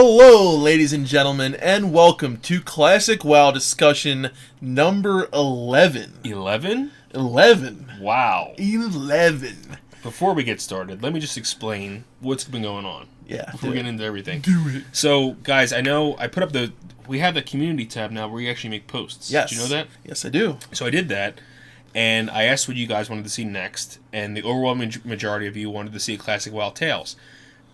Hello, ladies and gentlemen, and welcome to Classic WoW discussion number 11. 11? 11. Wow. 11. Before we get started, let me just explain what's been going on. Yeah. Before we get into everything. Do it. So, guys, I know I put up we have the community tab now where you actually make posts. Yes. Do you know that? Yes, I do. So I did that, and I asked what you guys wanted to see next, and the overwhelming majority of you wanted to see Classic WoW Tales.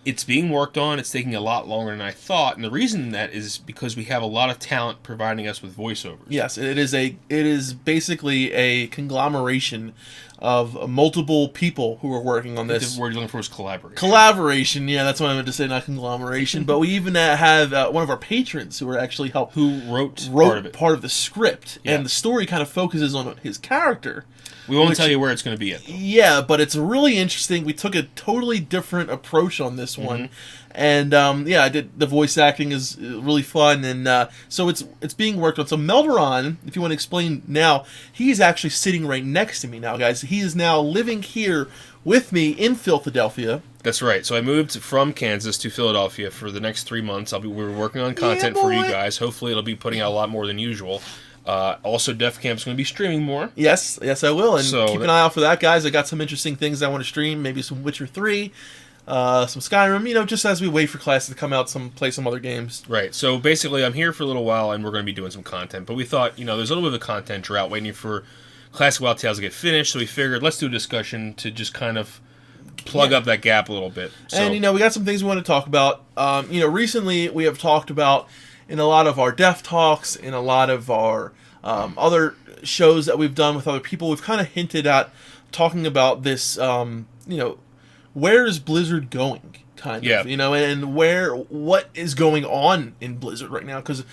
It's being worked on. It's taking a lot longer than I thought, and the reason that is because we have a lot of talent providing us with voiceovers. Yes, it is basically a conglomeration of multiple people who are working on this. The word you're looking for is collaboration. Collaboration, yeah, that's what I meant to say, not conglomeration. But we even have one of our patrons who are actually who wrote part of the script, yeah. And the story kind of focuses on his character. We won't tell you where it's going to be yet, though. Yeah, but it's really interesting. We took a totally different approach on this one. And, I did the voice acting is really fun. And so it's being worked on. So Melderon, if you want to explain now, he's actually sitting right next to me now, guys. He is now living here with me in Philadelphia. That's right. So I moved from Kansas to Philadelphia for the next 3 months. We're working on content for you guys. Hopefully it'll be putting out a lot more than usual. Also, Defcamp's going to be streaming more. Yes, I will. And keep an eye out for that, guys. I got some interesting things I want to stream. Maybe some Witcher 3, some Skyrim, just as we wait for classes to come out, play some other games. Right. So basically, I'm here for a little while, and we're going to be doing some content. But we thought, there's a little bit of a content drought waiting for Classic WoW Tales to get finished. So we figured, let's do a discussion to just kind of plug up that gap a little bit. So, and, we got some things we want to talk about. Recently we have talked about in a lot of our Def Talks, in a lot of our other shows that we've done with other people, we've kind of hinted at talking about this, where is Blizzard going, kind of, and what is going on in Blizzard right now, because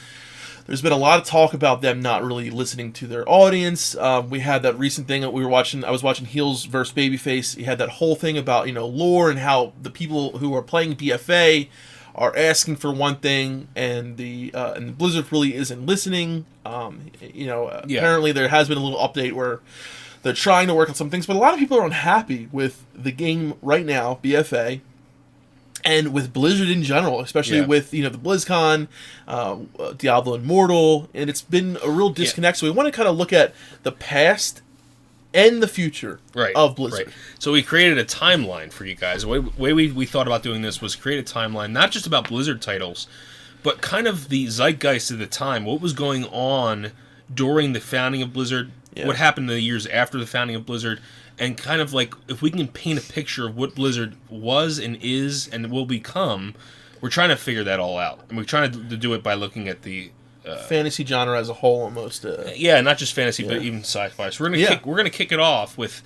there's been a lot of talk about them not really listening to their audience. We had that recent thing that we were watching. I was watching Heels vs. Babyface. He had that whole thing about, lore and how the people who are playing BFA are asking for one thing, and the Blizzard really isn't listening. Apparently there has been a little update where they're trying to work on some things, but a lot of people are unhappy with the game right now, BFA, and with Blizzard in general, especially with the BlizzCon, Diablo Immortal, and it's been a real disconnect. So we want to kind of look at the past and the future of Blizzard. Right. So we created a timeline for you guys. The way we thought about doing this was create a timeline, not just about Blizzard titles, but kind of the zeitgeist of the time. What was going on during the founding of Blizzard, what happened in the years after the founding of Blizzard, and kind of like if we can paint a picture of what Blizzard was and is and will become, we're trying to figure that all out. And we're trying to do it by looking at the fantasy genre as a whole, almost. Not just fantasy, but even sci-fi. So we're gonna kick it off with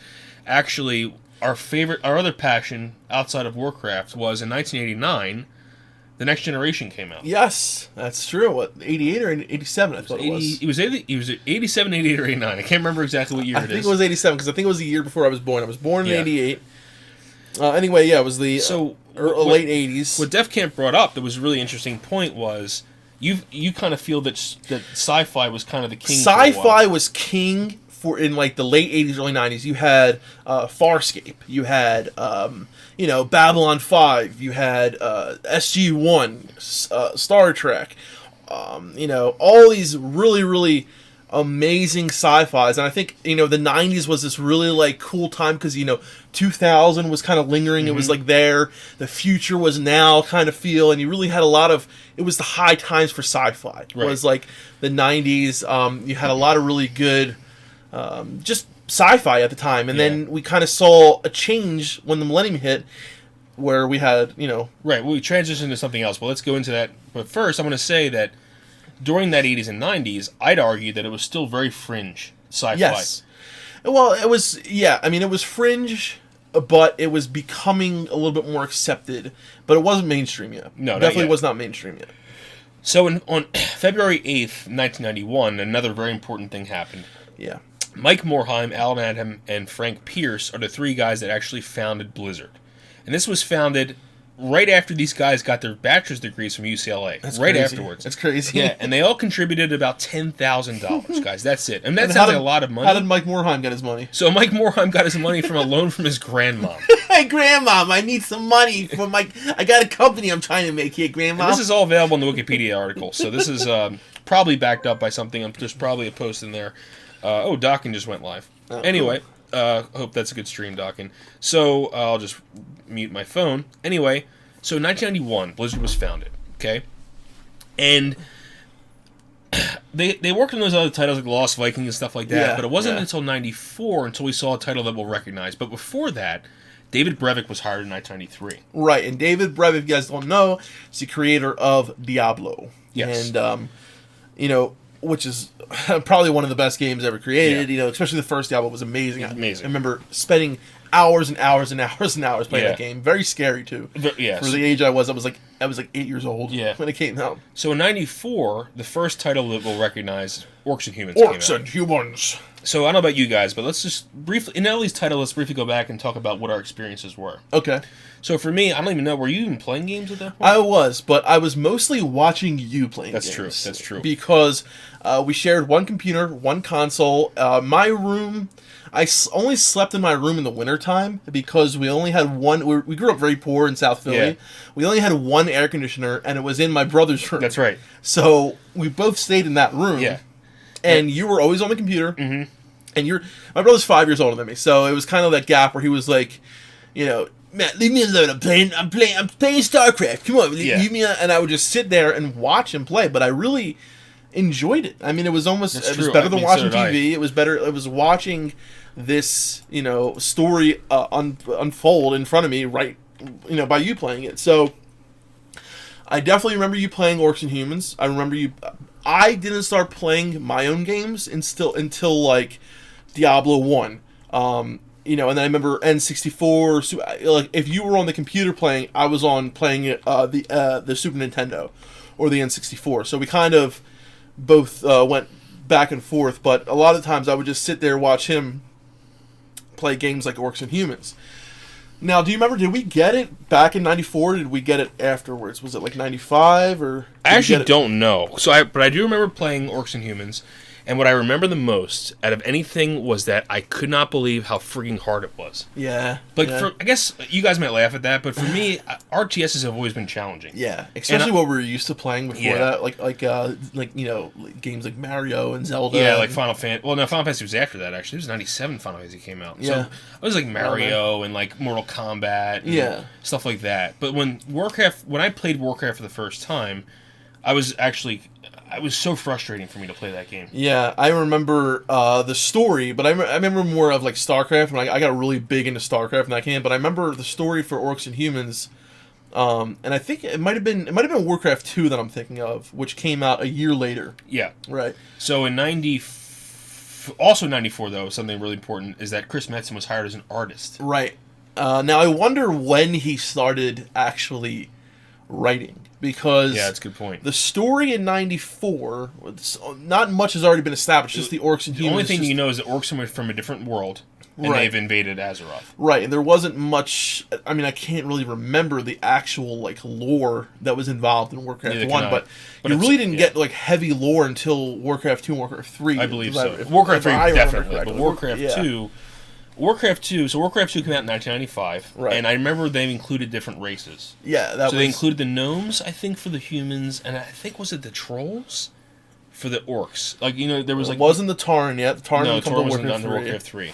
actually our other passion outside of Warcraft was in 1989. The Next Generation came out. Yes, that's true. What, 88 or 87? I thought it was. It was 87, 88, or 89. I can't remember exactly what year it is. I think it was 87 because I think it was the year before I was born. I was born in 88. Anyway, it was the late 80s. What Defcamp brought up that was a really interesting point was you kind of feel that sci-fi was kind of the king. Sci-fi was king in like the late 80s, early 90s. You had Farscape. You had Babylon 5. You had SG-1, Star Trek. All these really, really amazing sci-fis. And I think, the 90s was this really like cool time because, 2000 was kind of lingering. It was like there. The future was now kind of feel. And you really had it was the high times for sci-fi. It was like the 90s. You had a lot of really good just sci-fi at the time. And then we kind of saw a change when the millennium hit where we had, Right, we transitioned to something else. But let's go into that. But first, I'm going to say that during that 80s and 90s, I'd argue that it was still very fringe sci-fi. Yes. Well, it was, it was fringe, but it was becoming a little bit more accepted. But it wasn't mainstream yet. No, definitely was not mainstream yet. So on February 8th, 1991, another very important thing happened. Yeah. Mike Morhaime, Alan Adam, and Frank Pierce are the three guys that actually founded Blizzard. And this was founded right after these guys got their bachelor's degrees from UCLA. That's right crazy. afterwards. That's crazy. Yeah, and they all contributed about $10,000, guys. That's it. And that sounds like a lot of money. How did Mike Morheim get his money? So Mike Morheim got his money from a loan from his grandmom. Hey, Grandmom, I need some money for I got a company I'm trying to make here, Grandmom. And this is all available in the Wikipedia article. So this is probably backed up by something. There's probably a post in there. Docking just went live. Anyway, hope that's a good stream, Docking. So I'll just mute my phone. Anyway, so 1991, Blizzard was founded. Okay, and they worked on those other titles like Lost Viking and stuff like that. Yeah, but it wasn't until 94 until we saw a title that we'll recognize. But before that, David Brevik was hired in 1993. Right, and David Brevik, if you guys don't know, is the creator of Diablo. Yes. And, which is probably one of the best games ever created. Yeah. Especially the first Diablo was amazing. Amazing. I remember spending hours and hours and hours and hours playing Yeah. that game. Very scary, too. Yes. For the age I was like 8 years old Yeah. when it came out. So in 94, the first title that we'll recognize, Orcs and Humans, came out. Orcs and Humans. So I don't know about you guys, but let's just briefly, in Ellie's title, let's briefly go back and talk about what our experiences were. Okay. So for me, I don't even know, were you even playing games at that point? I was, but I was mostly watching you playing games. That's true. Because we shared one computer, one console. My room, only slept in my room in the wintertime because we only had one. We grew up very poor in South Philly. Yeah. We only had one air conditioner, and it was in my brother's room. That's right. So we both stayed in that room. Yeah. And you were always on the computer. Mm-hmm. And my brother's 5 years older than me, so it was kind of that gap where he was like, man, leave me alone. I'm playing StarCraft. Come on, leave me alone. And I would just sit there and watch him play. But I really enjoyed it. I mean, it was almost was better than watching TV. It was better. It was watching this story unfold in front of me, right? By you playing it. So I definitely remember you playing Orcs and Humans. I remember you. I didn't start playing my own games until like Diablo 1. And then I remember N64. So, like, if you were on the computer playing, I was on playing the Super Nintendo or the N64. So we kind of both went back and forth. But a lot of times I would just sit there and watch him play games like Orcs and Humans. Now, do you remember, did we get it back in 94 or did we get it afterwards? Was it like 95 or... I actually don't know. But I do remember playing Orcs and Humans, and what I remember the most out of anything was that I could not believe how freaking hard it was. Yeah. I guess you guys might laugh at that, but for me, RTSs have always been challenging. Yeah, especially what we were used to playing before that, like games like Mario and Zelda. Yeah, like Final Fantasy. Well, no, Final Fantasy was after that. Actually, it was '97. Final Fantasy came out. Yeah. So it was like Mario and like Mortal Kombat. And stuff like that. But when I played Warcraft for the first time, it was so frustrating for me to play that game. Yeah, I remember the story, but I remember more of like StarCraft, and I got really big into StarCraft in that game. But I remember the story for Orcs and Humans, and I think it might have been Warcraft 2 that I'm thinking of, which came out a year later. Yeah, right. So in also 94 though, something really important is that Chris Metzen was hired as an artist. Right. Now I wonder when he started actually writing. Because that's a good point. The story in 94, not much has already been established. Just the Orcs and Humans. The only thing you know is that orcs are from a different world, and they've invaded Azeroth. Right, and there wasn't much. I mean, I can't really remember the actual like lore that was involved in Warcraft 1, but you really didn't get like heavy lore until Warcraft 2 and Warcraft 3. I believe so. Warcraft 3 definitely, but Warcraft 2. Warcraft 2 came out in 1995, and I remember they included different races. Yeah, they included the gnomes, I think, for the humans, and I think, was it the trolls for the orcs? Like, there was like... It wasn't the Tauren yet. The Tauren wasn't done in Warcraft 3.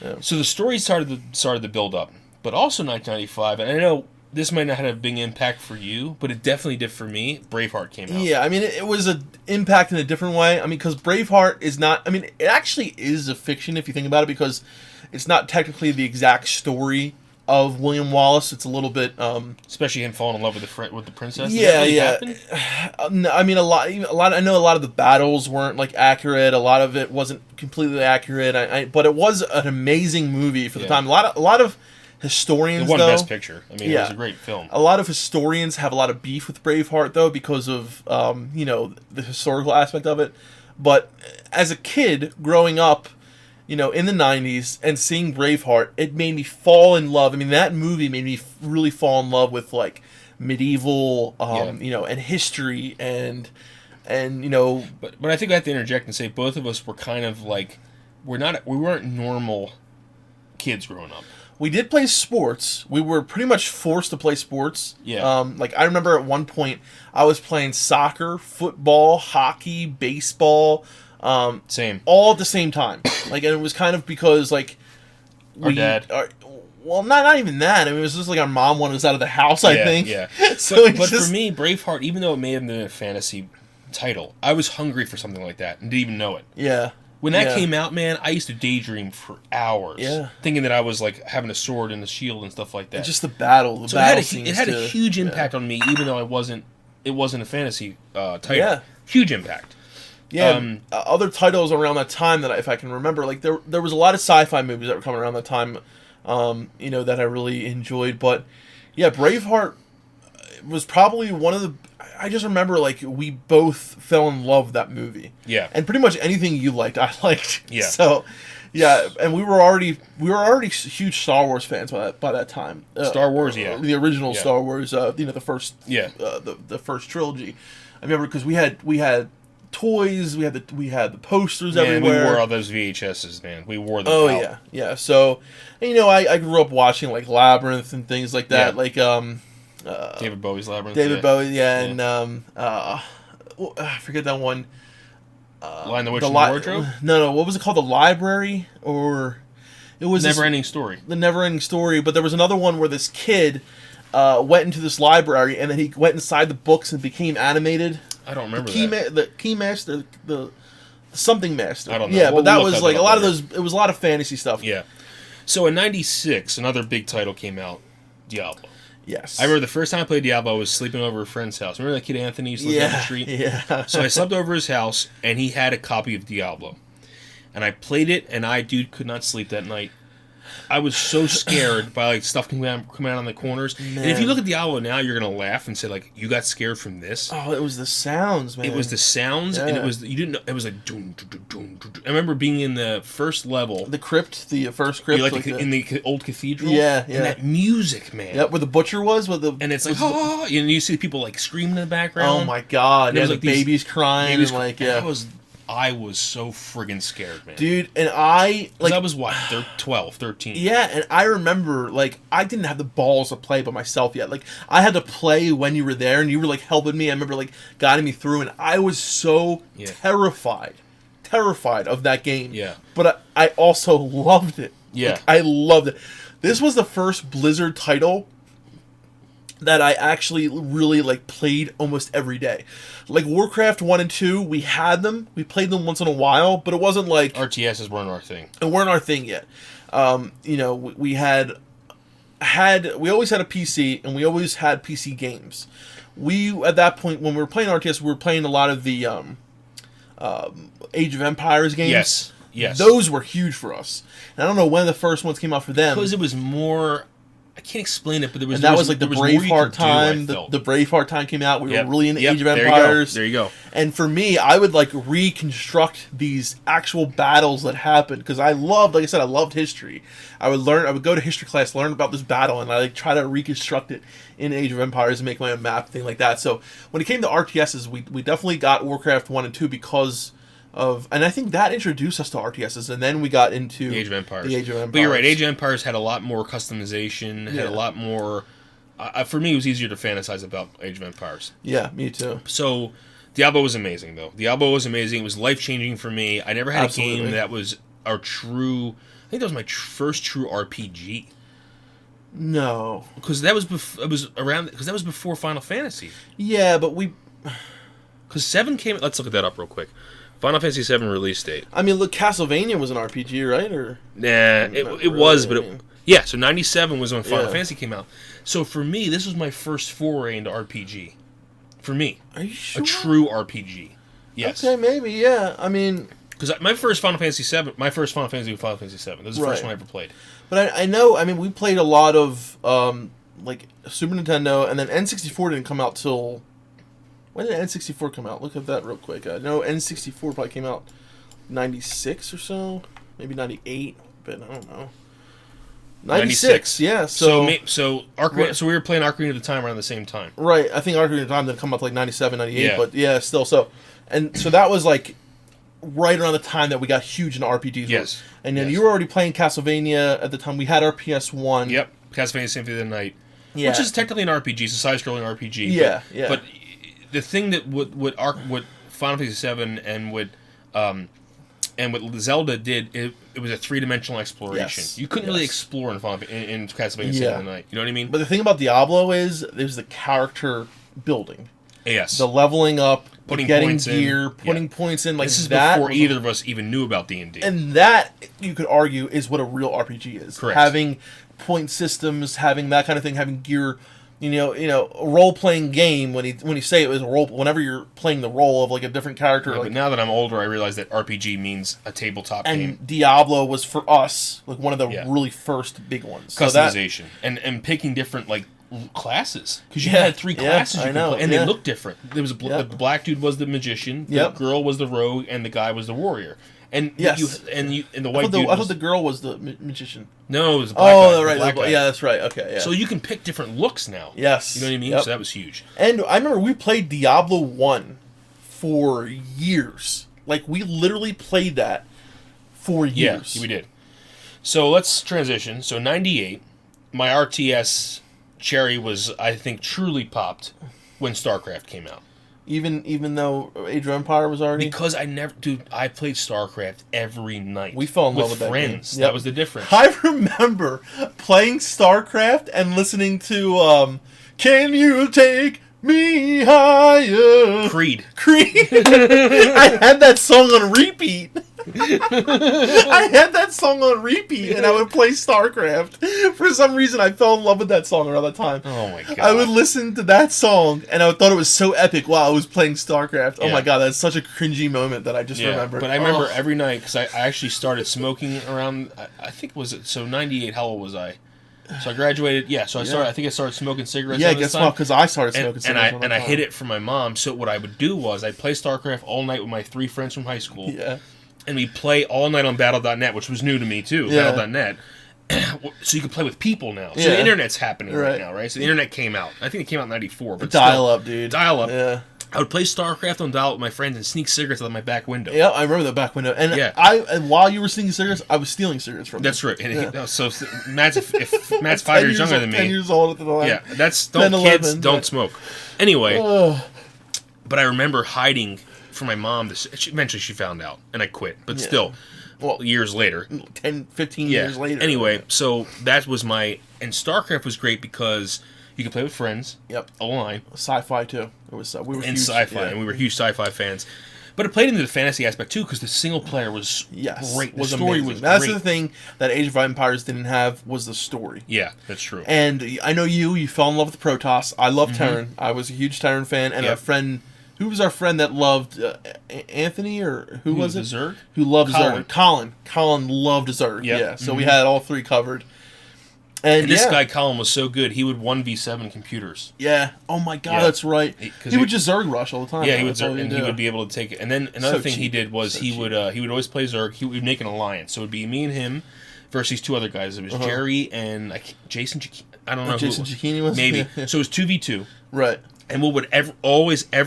Yeah. So the story started to build up. But also 1995, and I know this might not have a big impact for you, but it definitely did for me, Braveheart came out. Yeah, I mean, it was an impact in a different way. I mean, because Braveheart is not... I mean, it actually is a fiction if you think about it, because... It's not technically the exact story of William Wallace. It's a little bit, especially him falling in love with the princess. Yeah. I mean, a lot. I know a lot of the battles weren't like accurate. A lot of it wasn't completely accurate. But it was an amazing movie for the time. A lot of historians. It won Best Picture. I mean, it was a great film. A lot of historians have a lot of beef with Braveheart though because of the historical aspect of it. But as a kid growing up in the 90s, and seeing Braveheart, it made me fall in love. I mean, that movie made me really fall in love with, like, medieval, and history, and But I think I have to interject and say both of us were kind of like, we weren't normal kids growing up. We did play sports. We were pretty much forced to play sports. Yeah. Like, I remember at one point, I was playing soccer, football, hockey, baseball. Same. All at the same time. Like, and it was kind of because, like... Our dad. Well, not even that. I mean, it was just like our mom wanted us out of the house, I think. Yeah, So but for me, Braveheart, even though it may have been a fantasy title, I was hungry for something like that and didn't even know it. Yeah. When that came out, man, I used to daydream for hours. Yeah. Thinking that I was, like, having a sword and a shield and stuff like that. And just the battle. It had a huge impact on me, even though it wasn't a fantasy title. Yeah. Huge impact. Yeah. Other titles around that time that, if I can remember, like, there was a lot of sci-fi movies that were coming around that time, that I really enjoyed. But, yeah, Braveheart was probably one of the... I just remember, like, we both fell in love with that movie. Yeah. And pretty much anything you liked, I liked. Yeah. So, yeah, and we were already huge Star Wars fans by that time. Star Wars, yeah. The original Star Wars, the first... Yeah. The first trilogy. I remember because we had toys, we had the posters everywhere. We wore all those VHSs, man. We wore them Oh, out. yeah. So, and, I grew up watching, like, Labyrinth and things like that. Yeah. Like, David Bowie's Labyrinth. David Bowie, and I forget that one. Lion the Witch in the Wardrobe? No. What was it called? The Library, or it was Never-Ending Story. The Never-Ending Story. But there was another one where this kid went into this library, and then he went inside the books and became animated. I don't remember the Key Master, the something Master. I don't know. Yeah, We'll but that look was up like it a lot of later. those. It was a lot of fantasy stuff. Yeah. So in '96, another big title came out, Diablo. Yes. I remember the first time I played Diablo, I was sleeping over a friend's house. Remember that kid Anthony used to live down the street? Yeah. So I slept over his house, and he had a copy of Diablo. And I played it, and could not sleep that night. I was so scared by, like, stuff coming out on the corners. Man. And if you look at Diablo now, you're going to laugh and say, like, you got scared from this? Oh, it was the sounds, man. It was the sounds, and Yeah. you didn't know, it was like, doom, doom, doom, doom, doom. I remember being in the first level. The crypt, the first crypt. In the old cathedral. Yeah. And that music, man. Yep, where the butcher was. And it's like, and you see people, like, screaming in the background. Oh, my God. And Yeah, was, the like, these babies crying. babies and, like, crying. yeah. I was so friggin' scared, man. Dude, and I... Like, I was, 12, 13? Yeah, and I remember, like, I didn't have the balls to play by myself yet. Like, I had to play when you were there, and you were, like, helping me. I remember, like, guiding me through, and I was so terrified of that game. Yeah. But I also loved it. Yeah. Like, I loved it. This was the first Blizzard title that I actually really, like, played almost every day. Like, Warcraft 1 and 2, we had them. We played them once in a while, but it wasn't like... RTSs weren't our thing. It weren't our thing yet. We always had a PC, and we always had PC games. We, at that point, when we were playing RTS, we were playing a lot of the Age of Empires games. Yes. Those were huge for us. And I don't know when the first ones came out for them. Because it was more... I can't explain it, but there was... And that was like the Braveheart time. The Braveheart time came out. We were really into Age of Empires. There you go. And for me, I would, like, reconstruct these actual battles that happened, because I loved history. I would go to history class, learn about this battle, and I, like, try to reconstruct it in Age of Empires and make my own map, thing like that. So when it came to RTSs, we definitely got Warcraft 1 and 2 because of... And I think that introduced us to RTSs, and then we got into... The Age of Empires. But you're right, Age of Empires had a lot more customization, had a lot more... for me, it was easier to fantasize about Age of Empires. Yeah, me too. So... Diablo was amazing, though. Diablo was amazing. It was life-changing for me. I never had a game that was our true... I think that was my first true RPG. No. Because that was before Final Fantasy. Yeah, but we... Because 7 came... Let's look at that up real quick. Final Fantasy 7 release date. I mean, look, Castlevania was an RPG, right? Or Nah, it was, but... Yeah, so 97 was when Final Fantasy came out. So for me, this was my first foray into RPG. For me. Are you sure? A true RPG. Yes. Okay, maybe, yeah. I mean... Because my first Final Fantasy 7 was Final Fantasy 7. That was the first one I ever played. But I know, I mean, we played a lot of, like, Super Nintendo, and then N64 didn't come out till... When did N64 come out? Look at that real quick. I know N64 probably came out 96 or so. maybe 98, but I don't know. 96, yeah. So we were playing Ocarina of the Time around the same time. Right, I think Ocarina of Time didn't come up like 97, 98, Yeah. but yeah, still. So that was like right around the time that we got huge into RPGs. Yes. And then you were already playing Castlevania at the time. We had our PS1. Yep, Castlevania Symphony of the Night. Yeah. Which is technically an RPG, it's a side-scrolling RPG. Yeah, But the thing that what Final Fantasy VII and what Zelda did, it was a three-dimensional exploration. Yes. You couldn't really explore in Castlevania Symphony of the Night. You know what I mean? But the thing about Diablo is there's the character building. Yes. The leveling up, getting points gear, putting points in. Like this is that before either of us even knew about D&D. And that, you could argue, is what a real RPG is. Correct. Having point systems, having that kind of thing, having gear. A role-playing game, when you say it was a role, whenever you're playing the role of like a different character. Yeah, like, but now that I'm older, I realize that RPG means a tabletop game. And Diablo was, for us, like one of the really first big ones. Customization. And picking different, like, classes. Because you had three classes you could play, and they looked different. There was the black dude was the magician, the girl was the rogue, and the guy was the warrior. And the white dude. I thought the girl was the magician. No, it was the black guy. Oh, right. Guy. Yeah, that's right. Okay, yeah. So you can pick different looks now. Yes. You know what I mean? Yep. So that was huge. And I remember we played Diablo 1 for years. Like, we literally played that for years. Yeah, we did. So let's transition. So 98, my RTS cherry was, I think, truly popped when StarCraft came out. Even though Age of Empire was already... Because I played StarCraft every night. We fell in love with that friends. game. Yep. That was the difference. I remember playing StarCraft and listening to, Can You Take Me Higher? Creed. I had that song on repeat. I had that song on repeat, and I would play StarCraft. For some reason, I fell in love with that song around that time. Oh my god! I would listen to that song, and I thought it was so epic while I was playing StarCraft. Oh my god, that's such a cringy moment that I just remembered. But I remember every night, because I actually started smoking around, I think, was it, so 98, how old was I? So I graduated, so I think I started smoking cigarettes. Yeah, guess what? Because I started smoking cigarettes. And I hid it from my mom. So what I would do was I'd play StarCraft all night with my 3 friends from high school. Yeah. And we'd play all night on Battle.net, which was new to me too. Yeah. Battle.net. So you can play with people now. So the internet's happening right now, right? So the internet came out. I think it came out in 94. But dial-up, dude. Dial-up. Yeah. I would play StarCraft on dial-up with my friends and sneak cigarettes out my back window. Yeah, I remember the back window. And and while you were sneaking cigarettes, I was stealing cigarettes from you. That's right. And so Matt's, if Matt's 5 years younger than me. 10 years old at the time. Yeah, that's, kids, don't smoke. Anyway, but I remember hiding from my mom. Eventually she found out, and I quit. But still, years later. 10, 15 years later. Anyway, so that was my... And StarCraft was great because... You could play with friends. Yep. Online. Sci-fi too. It was we were and huge, sci-fi, and we were huge sci-fi fans. But it played into the fantasy aspect too, because the single player was great. The story was That's great. the thing that Age of Empires didn't have, was the story. Yeah, that's true. And I know you fell in love with Protoss. I love Terran. I was a huge Terran fan, and our friend. Who was our friend that loved Anthony, or who was it? Zerg? Who loved Colin. Zerg? Colin loved Zerg. Yep. Yeah. So we had all 3 covered. And this guy, Colin, was so good, he would 1v7 computers. Yeah. Oh my god, that's right. He would just Zerg rush all the time. Yeah, he would Zerg, and he would be able to take it. And then another thing he did was he would always play Zerg. He would make an alliance. So it would be me and him versus these 2 other guys. It was Jerry and Jason. I don't know Jason who Giacchini was. Maybe. So it was 2v2. Right. And what would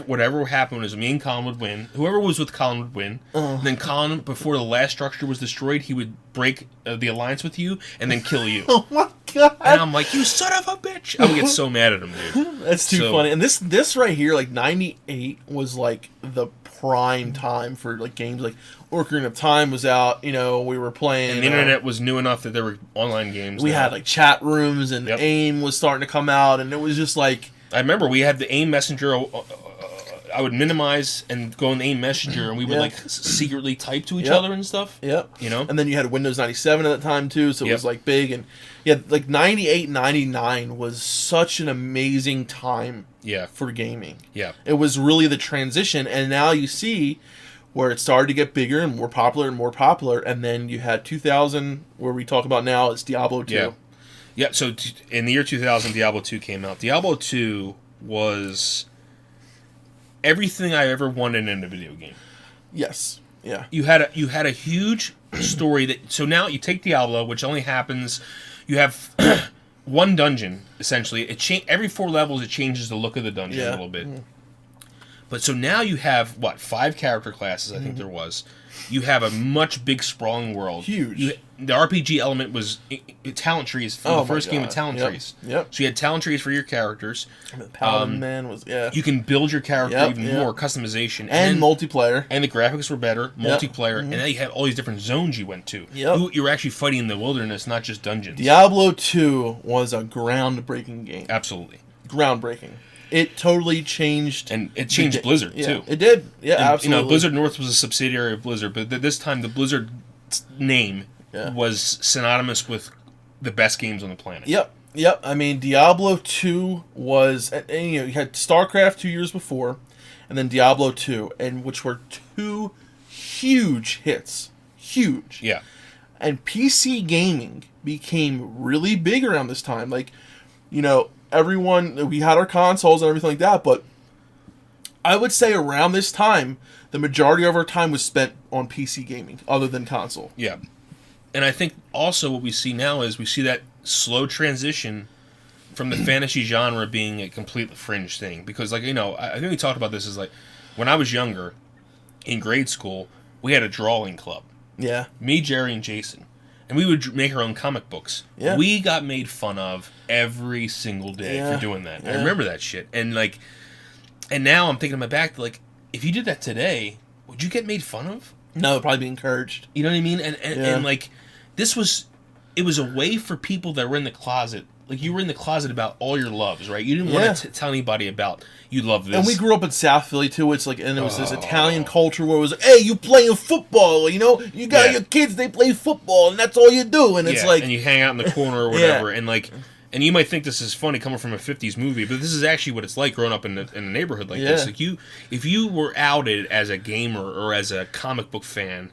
whatever happened was me and Colin would win. Whoever was with Colin would win. And then Colin, before the last structure was destroyed, he would break the alliance with you and then kill you. Oh my god! And I'm like, you son of a bitch! I would get so mad at him, dude. That's too funny. And this right here, like 98, was like the prime time for like games. Like Ocarina of Time was out. You know, we were playing. And the internet was new enough that there were online games. We had like chat rooms, and AIM was starting to come out, and it was just like. I remember we had the AIM messenger. I would minimize and go in the AIM messenger, and we would like secretly type to each other and stuff. Yep. You know. And then you had Windows 97 at that time too, so it was like big. And like 98, 99 was such an amazing time. For gaming. Yeah. It was really the transition, and now you see where it started to get bigger and more popular, and then you had 2000, where we talk about now, it's Diablo 2. Yeah. Yeah, so in the year 2000, Diablo 2 came out. Diablo 2 was everything I ever wanted in a video game. Yes. Yeah. You had a huge story that. So now you take Diablo, which only happens. You have one dungeon essentially. Every 4 levels, it changes the look of the dungeon a little bit. But so now you have 5 character classes. I think there was. You have a much big sprawling world. Huge. The RPG element was talent trees from the first game of talent trees. Yep. So you had talent trees for your characters. The Paladin man was You can build your character even more, customization. And multiplayer. And the graphics were better, multiplayer, and then you had all these different zones you went to. Yep. You were actually fighting in the wilderness, not just dungeons. Diablo 2 was a groundbreaking game. Absolutely. Groundbreaking. It totally changed. And it changed Blizzard, too. It did. Yeah, and, absolutely. Blizzard North was a subsidiary of Blizzard, but this time the Blizzard name was synonymous with the best games on the planet. Yep. I mean, Diablo 2 was... And, you had StarCraft 2 years before, and then Diablo 2, and which were 2 huge hits. Huge. Yeah. And PC gaming became really big around this time. Like, everyone, we had our consoles and everything like that, but I would say around this time, the majority of our time was spent on PC gaming, other than console. Yeah. And I think also what we see now is we see that slow transition from the fantasy genre being a complete fringe thing. Because, I think we talked about this as, when I was younger, in grade school, we had a drawing club. Yeah. Me, Jerry, and Jason. And we would make our own comic books. Yeah. We got made fun of every single day for doing that. I remember that shit. And and now I'm thinking in my back, if you did that today, would you get made fun of? No, it'd probably be encouraged. You know what I mean? And this was, it was a way for people that were in the closet. You were in the closet about all your loves, right? You didn't want to tell anybody about you love this. And we grew up in South Philly too. It's and it was this Italian culture where it was, hey, you playing football? You got your kids, they play football, and that's all you do. And it's and you hang out in the corner or whatever, and and you might think this is funny coming from a '50s movie, but this is actually what it's like growing up in a neighborhood like this. If you were outed as a gamer or as a comic book fan.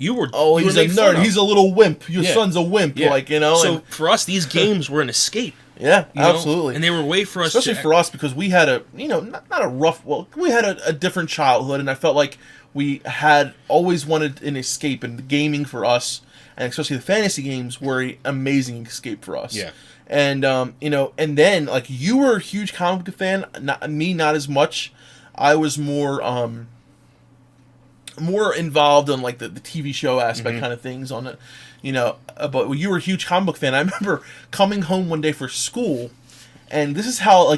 You were he's a nerd. He's a little wimp. Your son's a wimp. So for us, these games were an escape. Yeah, absolutely. And they were a way for us, especially for us, because we had a not a rough. Well, we had a different childhood, and I felt like we had always wanted an escape, and the gaming for us, and especially the fantasy games, were an amazing escape for us. Yeah. And and then you were a huge comic book fan. Not as much. I was more involved in the TV show aspect kind of things on it, but you were a huge comic book fan. I remember coming home one day for school, and this is how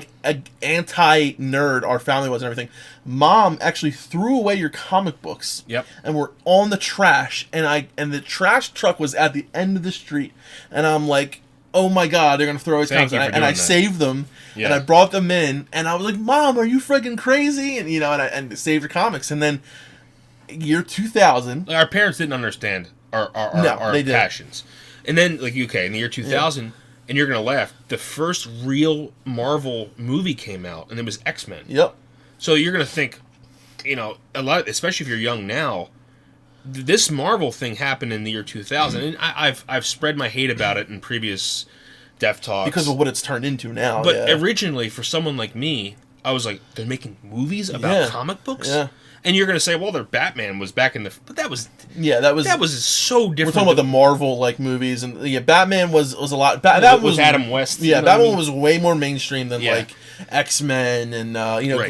anti-nerd our family was and everything. Mom actually threw away your comic books. Yep. And were on the trash, and the trash truck was at the end of the street, and I'm like, oh my God, they're gonna throw away comics, and I saved them, and I brought them in, and I was like, Mom, are you friggin' crazy? And and saved your comics, and then. Year 2000. Our parents didn't understand our passions. And then, in the year 2000, and you're going to laugh, the first real Marvel movie came out, and it was X-Men. Yep. So you're going to think, a lot, especially if you're young now, this Marvel thing happened in the year 2000. And I've spread my hate about it in previous DefTalks. Because of what it's turned into now. But originally, for someone like me, I was like, they're making movies about comic books? Yeah. And you're going to say, well, their Batman was back in the... But that was so different. We're talking about the Marvel movies, and Batman was a lot... That was Adam West. Yeah, Batman was way more mainstream than X-Men and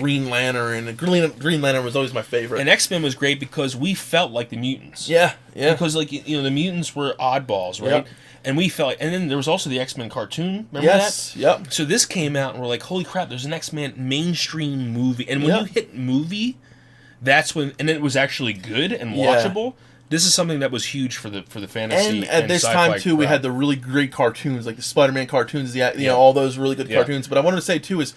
Green Lantern. And Green Lantern was always my favorite. And X-Men was great because we felt like the mutants. Yeah. Because the mutants were oddballs, right? Yep. And we felt, and then there was also the X-Men cartoon. Remember that? Yep. So this came out, and we're like, holy crap! There's an X-Men mainstream movie, and when you hit movie, that's when, and it was actually good and watchable. This is something that was huge for the fantasy. And at this time too, we had the really great cartoons, like the Spider-Man cartoons, all those really good cartoons. But I wanted to say too is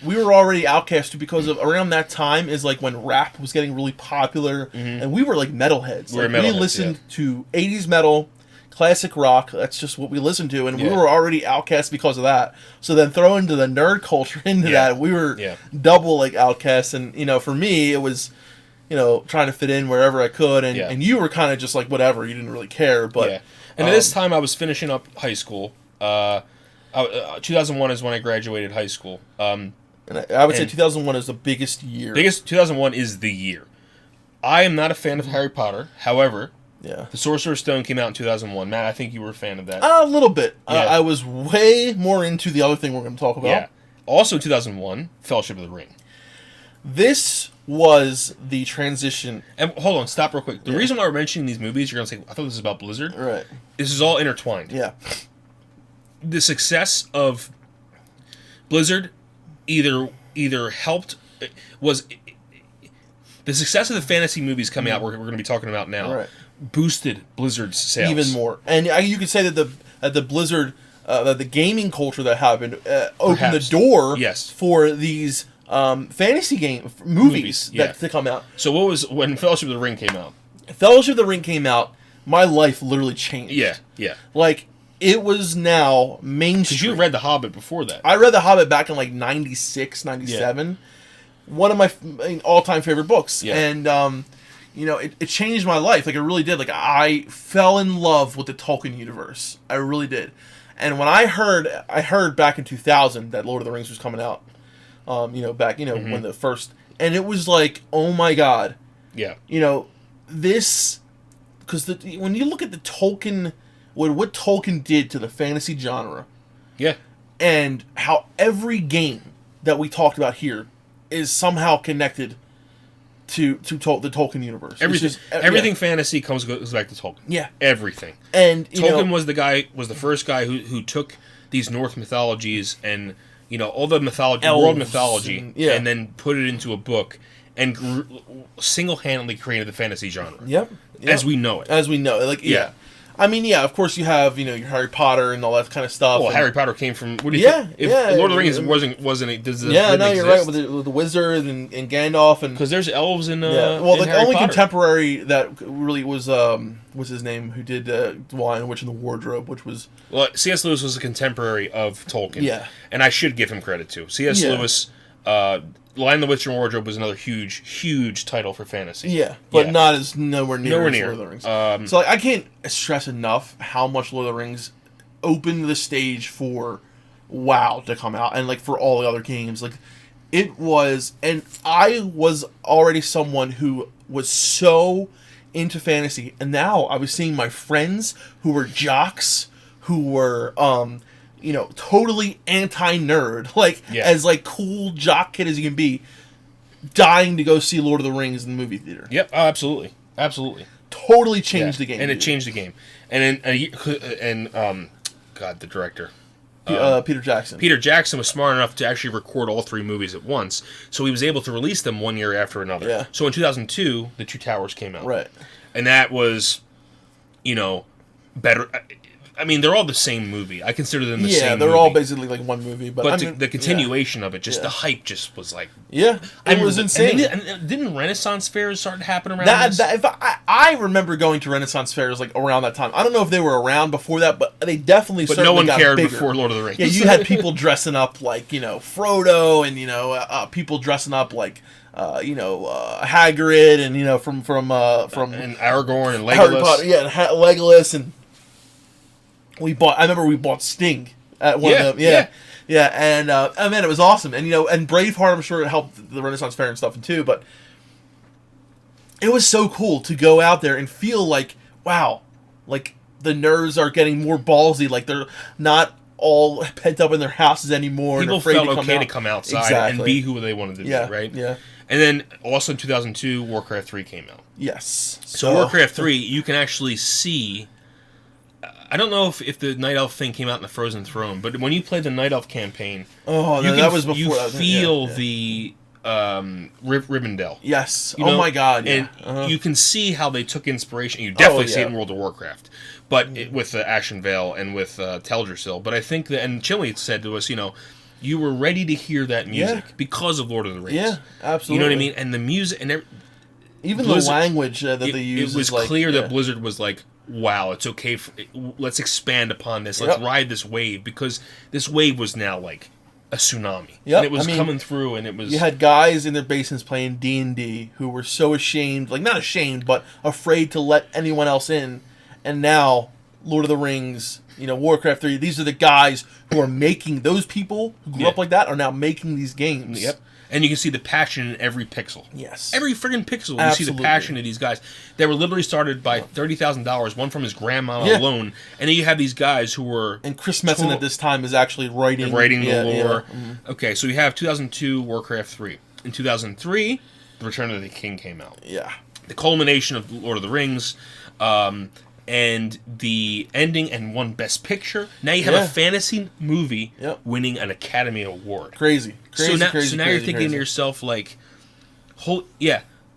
we were already outcast because of around that time is when rap was getting really popular, and we were metalheads. We listened to 80s metal. Classic rock, that's just what we listened to, and we were already outcast because of that. So then throw into the nerd culture into that, we were double outcasts, and for me it was trying to fit in wherever I could, and you were kind of just whatever, you didn't really care. But and at this time I was finishing up high school. 2001 is when I graduated high school. And I would say 2001 is the biggest year. 2001 is the year. I am not a fan of Harry Potter. However, Yeah. the Sorcerer's Stone came out in 2001. Matt, I think you were a fan of that. A little bit. Yeah. I was way more into the other thing we're going to talk about. Yeah. Also, 2001, Fellowship of the Ring. This was the transition. And hold on, stop real quick. The reason why we're mentioning these movies, you're going to say, I thought this was about Blizzard. Right. This is all intertwined. Yeah. The success of Blizzard either helped was the success of the fantasy movies coming out. We're going to be talking about now. Right. Boosted Blizzard's sales Even more, and you could say that the Blizzard, that the gaming culture that happened, opened Perhaps. the door Yes. for these fantasy movies yeah. to come out. So what was when Fellowship of the Ring came out? Fellowship of the Ring came out. My life literally changed. Yeah. Like, it was now mainstream. Because you read The Hobbit before that. I read The Hobbit back in like 96, 97. One of my all-time favorite books. Yeah. And, it changed my life. Like, it really did. Like, I fell in love with the Tolkien universe. I really did. And when I heard back in 2000 that Lord of the Rings was coming out, back, when the first, and it was like, oh my God. Yeah. This, because when you look at the Tolkien, what Tolkien did to the fantasy genre, Yeah. and how every game that we talked about here is somehow connected to the Tolkien universe. Everything fantasy goes back to Tolkien. Yeah. Everything. And Tolkien was the first guy who took these Norse mythologies and all the mythology, Elves world mythology, and then put it into a book and single-handedly created the fantasy genre. Yep. As we know it. As we know it. Like, yeah. I mean, yeah, of course you have, your Harry Potter and all that kind of stuff. Well, and Harry Potter came from... What do you think? If Lord of the Rings wasn't does you're right, with the wizard and Gandalf. Because there's elves in well, in the Harry only Potter. contemporary that really was, what's his name, who did Lion, Witch, and the Wardrobe, which was... Well, C.S. Lewis was a contemporary of Tolkien. Yeah. And I should give him credit, too. C.S. Lewis... Lion, the Witch, and Wardrobe was another huge title for fantasy. Yeah, but not as nowhere near Nowhere as near. Lord of the Rings. So I can't stress enough how much Lord of the Rings opened the stage for WoW to come out, and like for all the other games. Like, it was, and I was already someone who was so into fantasy, and now I was seeing my friends who were jocks, who were totally anti-nerd, as cool jock kid as you can be, dying to go see Lord of the Rings in the movie theater. Yep, absolutely. Totally changed the game. And it changed the game. And the director. Peter Jackson. Peter Jackson was smart enough to actually record all three movies at once, so he was able to release them one year after another. Yeah. So in 2002, The Two Towers came out. Right. And that was, better... I mean, they're all the same movie. I consider them the same movie. Yeah, they're all basically like one movie. But the continuation of it, the hype just was like... Yeah, it was insane. And didn't Renaissance fairs start to happen around this? I remember going to Renaissance fairs around that time. I don't know if they were around before that, but they definitely But certainly no one got cared bigger. before Lord of the Rings. Yeah, you had people dressing up like, Frodo, and, people dressing up like... Hagrid, and from and Aragorn and Legolas. Harry Potter, and Legolas, and I remember we bought Sting at one of them. Yeah, and man, it was awesome. And and Braveheart, I'm sure it helped the Renaissance Fair and stuff too. But it was so cool to go out there and feel like, wow, like the nerds are getting more ballsy. Like they're not all pent up in their houses anymore. People and afraid felt to come okay out. to come outside and be who they wanted to be, right? Yeah. And then also in 2002, Warcraft 3 came out. Yes. So Warcraft 3, you can actually see... I don't know if the Night Elf thing came out in the Frozen Throne, but when you play the Night Elf campaign... that was before... You feel the Rivendell. Yes. Oh my God. Yeah. And you can see how they took inspiration. You definitely see it in World of Warcraft. But with the Ashen Vale and with Teldrassil. But I think that... And Chili said to us, you were ready to hear that music because of Lord of the Rings. Yeah, absolutely. You know what I mean? And the music and even Blizzard, the language that they use. It was clear that Blizzard was like, "Wow, it's okay. Let's expand upon this. Let's ride this wave because this wave was now like a tsunami. Yep. And it was coming through, and it was. You had guys in their basements playing D&D who were so ashamed, like not ashamed, but afraid to let anyone else in, and now Lord of the Rings. Warcraft 3, these are the guys who are making, those people who grew up like that are now making these games. Yep. And you can see the passion in every pixel. Yes. Every friggin' pixel, Absolutely. you see the passion of these guys. They were literally started by $30,000, one from his grandma alone. And then you have these guys who were... And Chris Metzen at this time is actually writing the lore. Mm-hmm. Okay, so you have 2002, Warcraft 3. In 2003, The Return of the King came out. Yeah. The culmination of Lord of the Rings, and the ending and won Best Picture. Now you have a fantasy movie winning an Academy Award. Crazy. So now you're thinking to yourself, like, and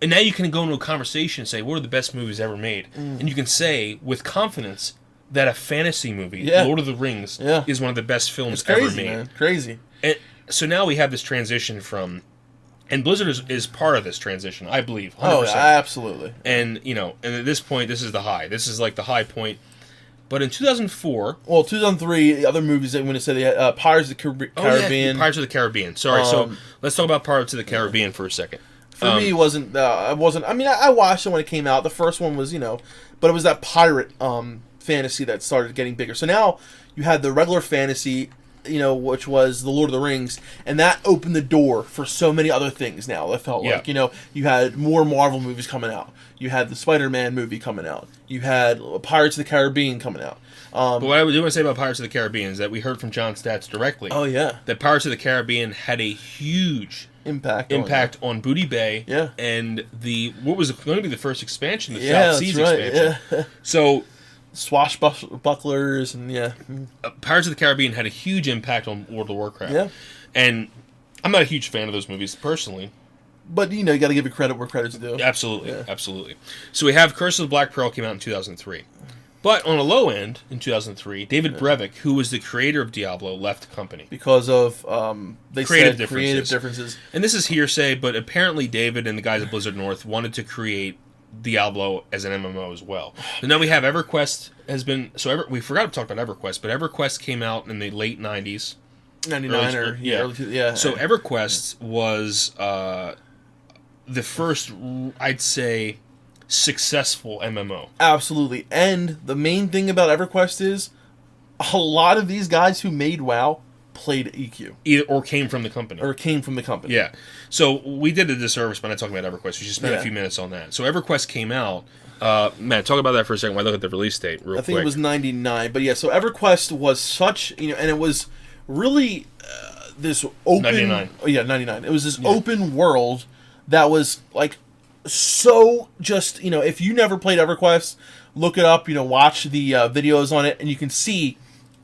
now you can go into a conversation and say, what are the best movies ever made? And you can say, with confidence, that a fantasy movie, Lord of the Rings, is one of the best films ever made. Man. Crazy. And so now we have this transition from... And Blizzard is part of this transition, I believe, 100%. Oh, absolutely. And, and at this point, this is the high. This is like the high point. But in 2004... Well, 2003, the other movies I'm going to say, they had Pirates of the Caribbean. Pirates of the Caribbean. Sorry, so let's talk about Pirates of the Caribbean for a second. For me, it wasn't... I mean, I watched it when it came out. The first one was, but it was that pirate fantasy that started getting bigger. So now you had the regular fantasy... which was the Lord of the Rings, and that opened the door for so many other things now. It felt like, you had more Marvel movies coming out. You had the Spider-Man movie coming out. You had Pirates of the Caribbean coming out. But what I do want to say about Pirates of the Caribbean is that we heard from John Statz directly. Oh, yeah. That Pirates of the Caribbean had a huge impact on Booty Bay. Yeah. And what was going to be the first expansion, the South Seas expansion. Yeah. So... swashbucklers and Pirates of the Caribbean had a huge impact on World of Warcraft. Yeah. And I'm not a huge fan of those movies personally. But you got to give it credit where credit's due. Absolutely. Absolutely. So we have Curse of the Black Pearl came out in 2003. But on a low end, in 2003, David Brevik, who was the creator of Diablo, left the company. Because of, creative differences. And this is hearsay, but apparently David and the guys at Blizzard North wanted to create Diablo as an MMO as well. And now we have EverQuest has been... we forgot to talk about EverQuest, but EverQuest came out in the late 90s. 99 So EverQuest was the first, I'd say, successful MMO. Absolutely. And the main thing about EverQuest is a lot of these guys who made WoW played EQ. Or came from the company. Yeah. So we did a disservice by not talking about EverQuest. We should spend a few minutes on that. So EverQuest came out. Matt, talk about that for a second while I look at the release date real quick. I think it was 99. But yeah, so EverQuest was such, and it was really this open... 99. Oh, yeah, 99. It was this open world that was like so just, if you never played EverQuest, look it up, watch the videos on it, and you can see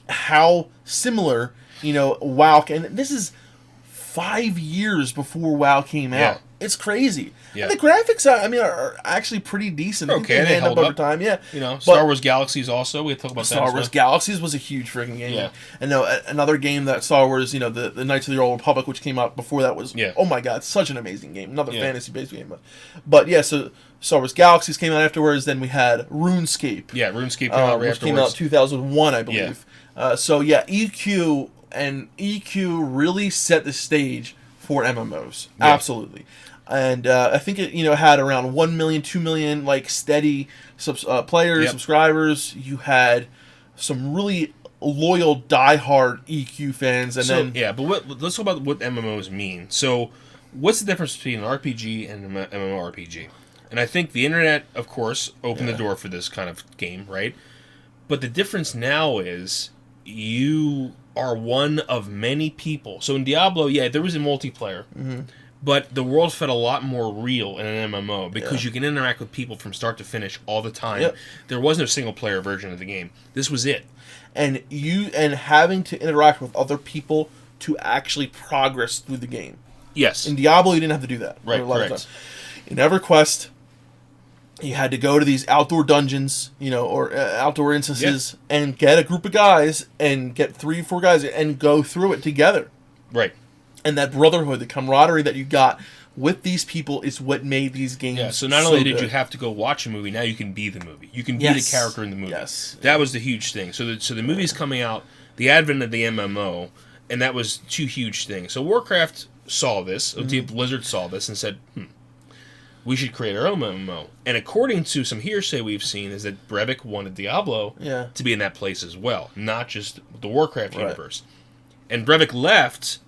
how similar... WoW, and this is 5 years before WoW came out. It's crazy. Yeah. And the graphics, are actually pretty decent. Okay, they held up over time. Yeah, Star Wars Galaxies also. We talk about Star Wars Galaxies was a huge freaking game. Yeah, and another game that Star Wars, the Knights of the Old Republic, which came out before that, was oh my god, such an amazing game. Another fantasy-based game, but yeah, so Star Wars Galaxies came out afterwards. Then we had RuneScape. Yeah, RuneScape came out right which came out 2001, I believe. EQ. And EQ really set the stage for MMOs. Yeah. Absolutely. And I think it had around 1 million, 2 million steady players, subscribers. You had some really loyal, diehard EQ fans. And let's talk about what MMOs mean. So what's the difference between an RPG and an MMORPG? And I think the internet, of course, opened the door for this kind of game, right? But the difference now is you are one of many people. So in Diablo, there was a multiplayer, but the world felt a lot more real in an MMO because you can interact with people from start to finish all the time. Yep. There wasn't a single player version of the game. This was it. And having to interact with other people to actually progress through the game. Yes. In Diablo, you didn't have to do that. Right, correct. In EverQuest, you had to go to these outdoor dungeons, or outdoor instances, and get a group of guys, and get 3 or 4 guys, and go through it together. Right. And that brotherhood, the camaraderie that you got with these people is what made these games so not only did you have to go watch a movie, now you can be the movie. You can be the character in the movie. Yes. That was the huge thing. So the movie's coming out, the advent of the MMO, and that was 2 huge things. So Warcraft saw this, Blizzard saw this, and said, we should create our own MMO. And according to some hearsay we've seen, is that Brevik wanted Diablo to be in that place as well, not just the Warcraft universe. And Brevik left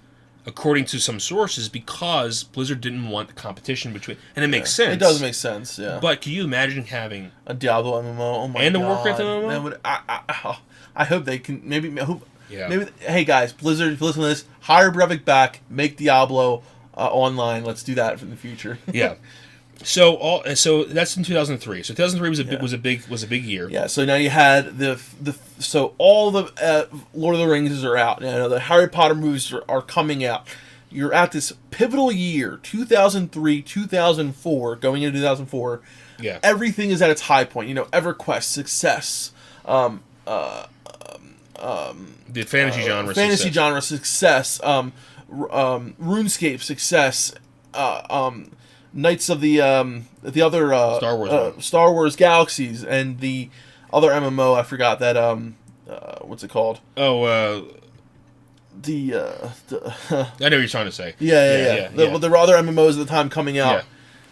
according to some sources, because Blizzard didn't want the competition between, and it makes sense. It does make sense, yeah. But can you imagine having a Diablo MMO? Oh my god! And a Warcraft MMO? That would, I hope they can maybe. Yeah. Maybe. Hey guys, Blizzard, if you listen to this, hire Brevik back, make Diablo online. Let's do that in the future. Yeah. So that's in 2003. So 2003 was a big year. Yeah. So now you had so all the Lord of the Rings are out. You know, the Harry Potter movies are coming out. You're at this pivotal year, 2003, 2004, going into 2004. Yeah. Everything is at its high point. You know, EverQuest success. The fantasy genre success. RuneScape success. Knights of the other Star Wars Galaxies, and the other MMO I forgot that what's it called? Oh, I know what you're trying to say. Yeah. There were other MMOs at the time coming out, yeah.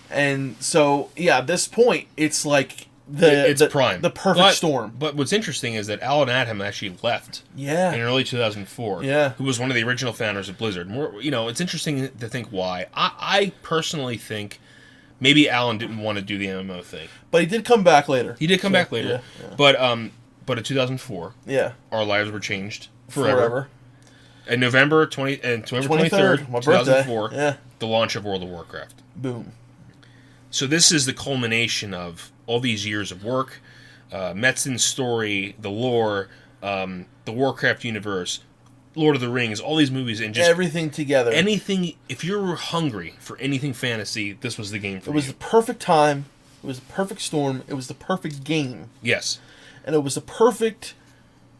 And so at this point it's like the prime, the perfect storm. But what's interesting is that Alan Adham actually left. Yeah. In early 2004. Yeah. Who was one of the original founders of Blizzard. It's interesting to think why. I personally think maybe Alan didn't want to do the MMO thing. But he did come back later. Yeah. But in 2004, our lives were changed forever. And November 23rd, my 2004, birthday. the launch of World of Warcraft. Boom. So this is the culmination of all these years of work, Metzin's story, the lore, the Warcraft universe, Lord of the Rings, all these movies, and just everything together. Anything, if you're hungry for anything fantasy, this was the game for you. It was the perfect time. It was the perfect storm. It was the perfect game. Yes. And it was the perfect,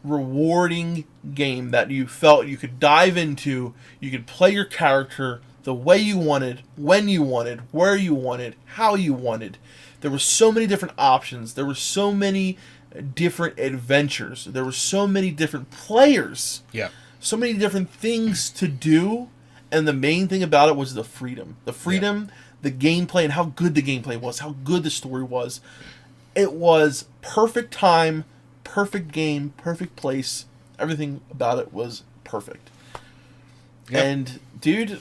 rewarding game that you felt you could dive into. You could play your character the way you wanted, when you wanted, where you wanted, how you wanted. There were so many different options. There were so many different adventures. There were so many different players. Yeah. So many different things to do. And the main thing about it was the freedom. The freedom, the gameplay, and how good the gameplay was, how good the story was. It was perfect time, perfect game, perfect place. Everything about it was perfect. Yep. And, dude,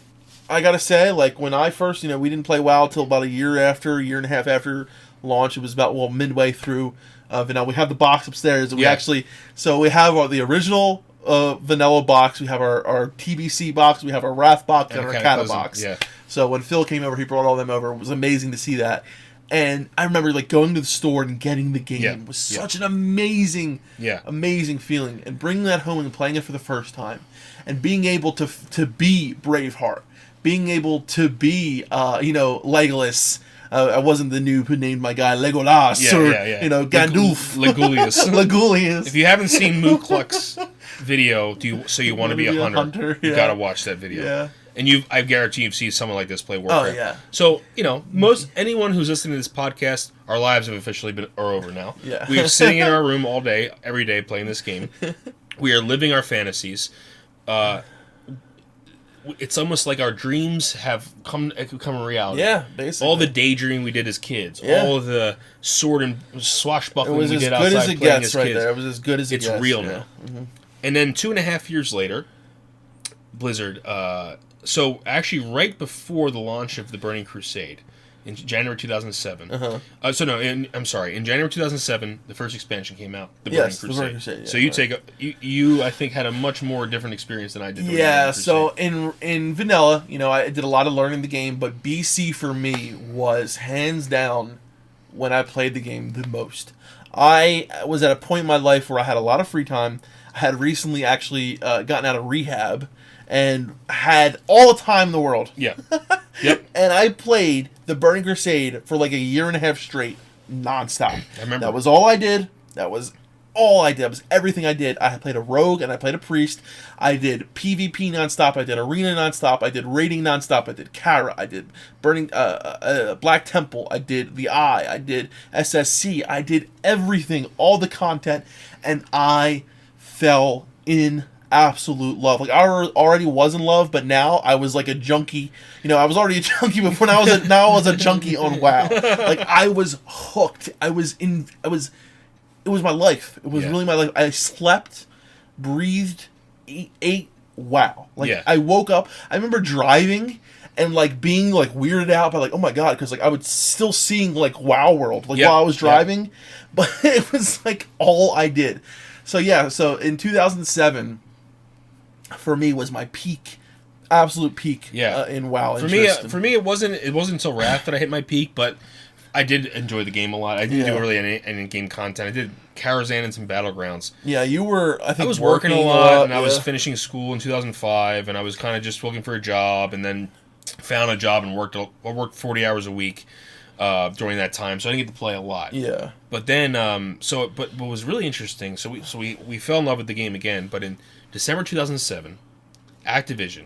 I gotta say, like, when I first, we didn't play WoW till about a year and a half after launch. It was about, midway through vanilla. We have the box upstairs. And we have the original vanilla box. We have our TBC box. We have our Wrath box and our Cata box. Yeah. So when Phil came over, he brought all them over. It was amazing to see that. And I remember, going to the store and getting the game was such an amazing feeling. And bringing that home and playing it for the first time. And being able to be Braveheart. Being able to be, Legolas. I wasn't the noob who named my guy Legolas Gandalf. Legolas. If you haven't seen Mookluk's video, you want to be a hunter? You gotta watch that video. Yeah. And I guarantee you've seen someone like this play Warcraft. Oh yeah. So anyone who's listening to this podcast, our lives have officially are over now. Yeah. We're sitting in our room all day, every day, playing this game. We are living our fantasies. It's almost like our dreams have come reality. Yeah, basically. All the daydreaming we did as kids, all of the sword and swashbuckling we did outside playing as kids. It was as good as it gets right there. It was as good as it gets. It's real now. Mm-hmm. And then 2.5 years later, Blizzard. So actually, right before the launch of the Burning Crusade, in January 2007. In January 2007, the first expansion came out, the Burning Crusade. The Burning Crusade. So you I think had a much more different experience than I did. Yeah. So in vanilla, I did a lot of learning the game, but BC for me was hands down when I played the game the most. I was at a point in my life where I had a lot of free time. I had recently actually gotten out of rehab and had all the time in the world. Yeah. Yep. And I played the Burning Crusade for like a year and a half straight, nonstop. I remember. That was all I did. That was everything I did. I played a rogue and I played a priest. I did PvP nonstop. I did arena nonstop. I did raiding nonstop. I did Kara. I did Burning Black Temple. I did the Eye. I did SSC. I did everything, all the content, and I fell in absolute love. Like, I already was in love, but now I was like a junkie. I was already a junkie before. Now I was a junkie on WoW. Like, I was hooked. It was my life. It was really my life. I slept, breathed, ate, WoW. Like, Yeah. I woke up, I remember driving and, like, being, like, weirded out by, like, oh my god, because, like, I was still seeing, like, WoW World, like, while I was driving, but it was, like, all I did. So, yeah, so in 2007, for me, was my peak, absolute peak in WoW. For me, it wasn't until Wrath that I hit my peak, but I did enjoy the game a lot. I didn't do really any in-game content. I did Karazhan and some Battlegrounds. Yeah, you were, I think, I was working a lot, and I was finishing school in 2005, and I was kind of just looking for a job, and then found a job and worked 40 hours a week during that time, so I didn't get to play a lot. Yeah. But then, but what was really interesting, so we fell in love with the game again, but in December 2007, Activision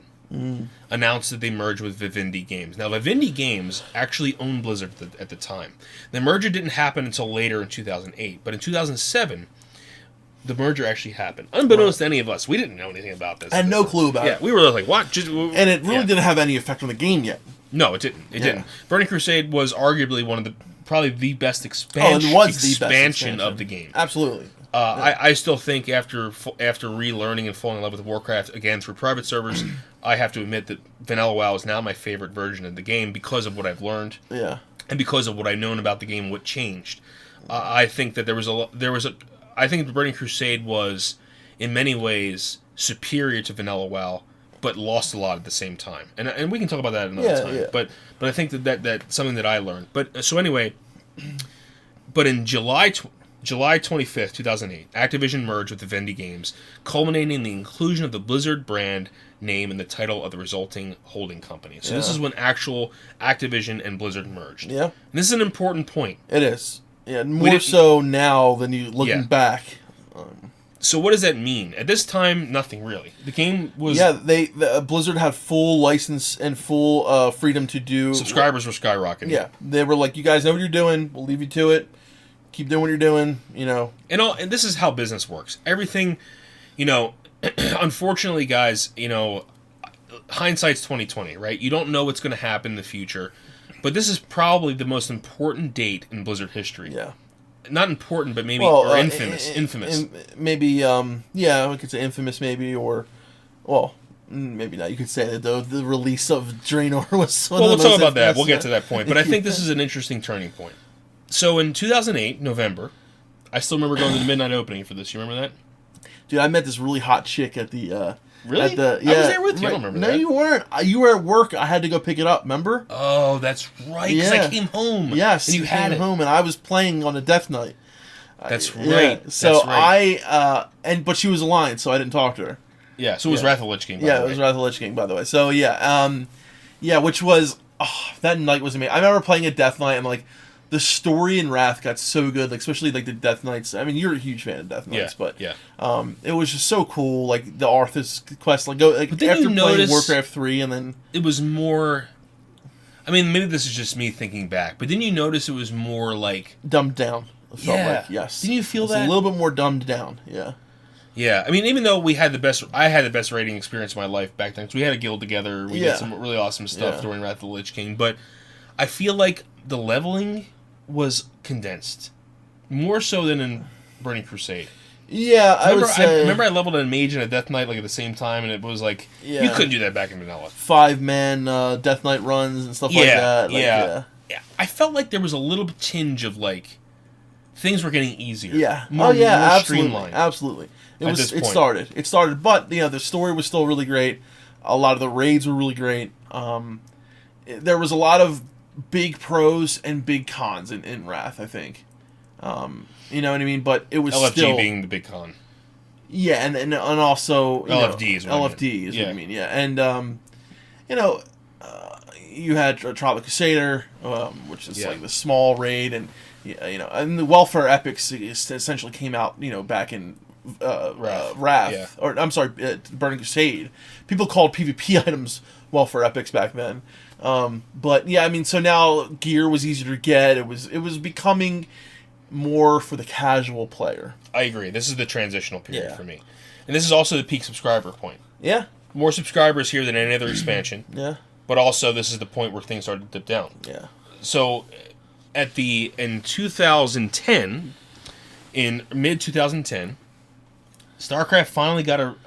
announced that they merged with Vivendi Games. Now, Vivendi Games actually owned Blizzard at the time. The merger didn't happen until later in 2008, but in 2007, the merger actually happened. Unbeknownst to any of us, we didn't know anything about this. I had no clue about it. Yeah, we were like, what? And it really didn't have any effect on the game yet. No, it didn't. It didn't. Burning Crusade was arguably probably the best expansion of the game. Absolutely. I still think after relearning and falling in love with Warcraft again through private servers, I have to admit that Vanilla WoW is now my favorite version of the game because of what I've learned. Yeah. And because of what I've known about the game, what changed. I think that I think Burning Crusade was in many ways superior to Vanilla WoW, but lost a lot at the same time. And we can talk about that another time. Yeah. But I think that's something that I learned. But so anyway, but in July 25th, 2008, Activision merged with Vivendi Games, culminating in the inclusion of the Blizzard brand name in the title of the resulting holding company. So this is when actual Activision and Blizzard merged. Yeah. And this is an important point. It is. Yeah, more so now than you looking back. So what does that mean? At this time, nothing really. The game was... Yeah, Blizzard had full license and full freedom to do... Subscribers were skyrocketing. Yeah, they were like, you guys know what you're doing, we'll leave you to it. Keep doing what you're doing, you know. And this is how business works. Everything, you know, unfortunately, guys, you know, hindsight's 20/20, right? You don't know what's going to happen in the future, but this is probably the most important date in Blizzard history. Yeah. Not important, but maybe or infamous. Maybe, yeah, we could say infamous, maybe, or well, maybe not. You could say that the release of Draenor was. We'll talk about that. We'll get to that point, but I think this is an interesting turning point. So in 2008, November, I still remember going to the midnight opening for this. You remember that? Dude, I met this really hot chick at the... Really? I was there with you. I don't remember that. No, you weren't. You were at work. I had to go pick it up, remember? Oh, that's right, because I came home. Yes, and you had came home, and I was playing on a Death Knight. That's right. Yeah. So that's right. but she was aligned, so I didn't talk to her. Yeah, so it was Wrath of the Lich King, it was Wrath of the Lich King, by the way. So, which was... Oh, that night was amazing. I remember playing a Death Knight, and, like, the story in Wrath got so good, like especially like the Death Knights. I mean, you're a huge fan of Death Knights, but it was just so cool. Like the Arthur's quest, like after playing Warcraft 3, and then it was more. I mean, maybe this is just me thinking back, but didn't you notice it was more like dumbed down? It felt like, yes. Didn't you feel that a little bit more dumbed down? Yeah. Yeah, I mean, even though I had the best raiding experience of my life back then, because we had a guild together, we did some really awesome stuff during Wrath of the Lich King, but I feel like the leveling was condensed more so than in Burning Crusade. Yeah, I would say. I remember I leveled a mage and a Death Knight like at the same time, and it was like you couldn't do that back in vanilla. 5-man Death Knight runs and stuff like that. Like, yeah. I felt like there was a little tinge of like things were getting easier. Yeah. More absolutely, streamlined. Absolutely. It started, but the story was still really great. A lot of the raids were really great. There was a lot of big pros and big cons in Wrath, I think. You know what I mean? But it was LFG still... being the big con. Yeah, and also... LFD is what LFD is what I mean, yeah. And, you had Trial of Crusader, which is like the small raid, and, and the Welfare Epics essentially came out, back in Wrath. Or, I'm sorry, Burning Crusade. People called PvP items Welfare Epics back then. But yeah, I mean, so now gear was easier to get. It was becoming more for the casual player. I agree. This is the transitional period for me, and this is also the peak subscriber point. Yeah, more subscribers here than any other expansion. Yeah, but also this is the point where things started to dip down. Yeah. So, in 2010, in mid 2010, StarCraft finally got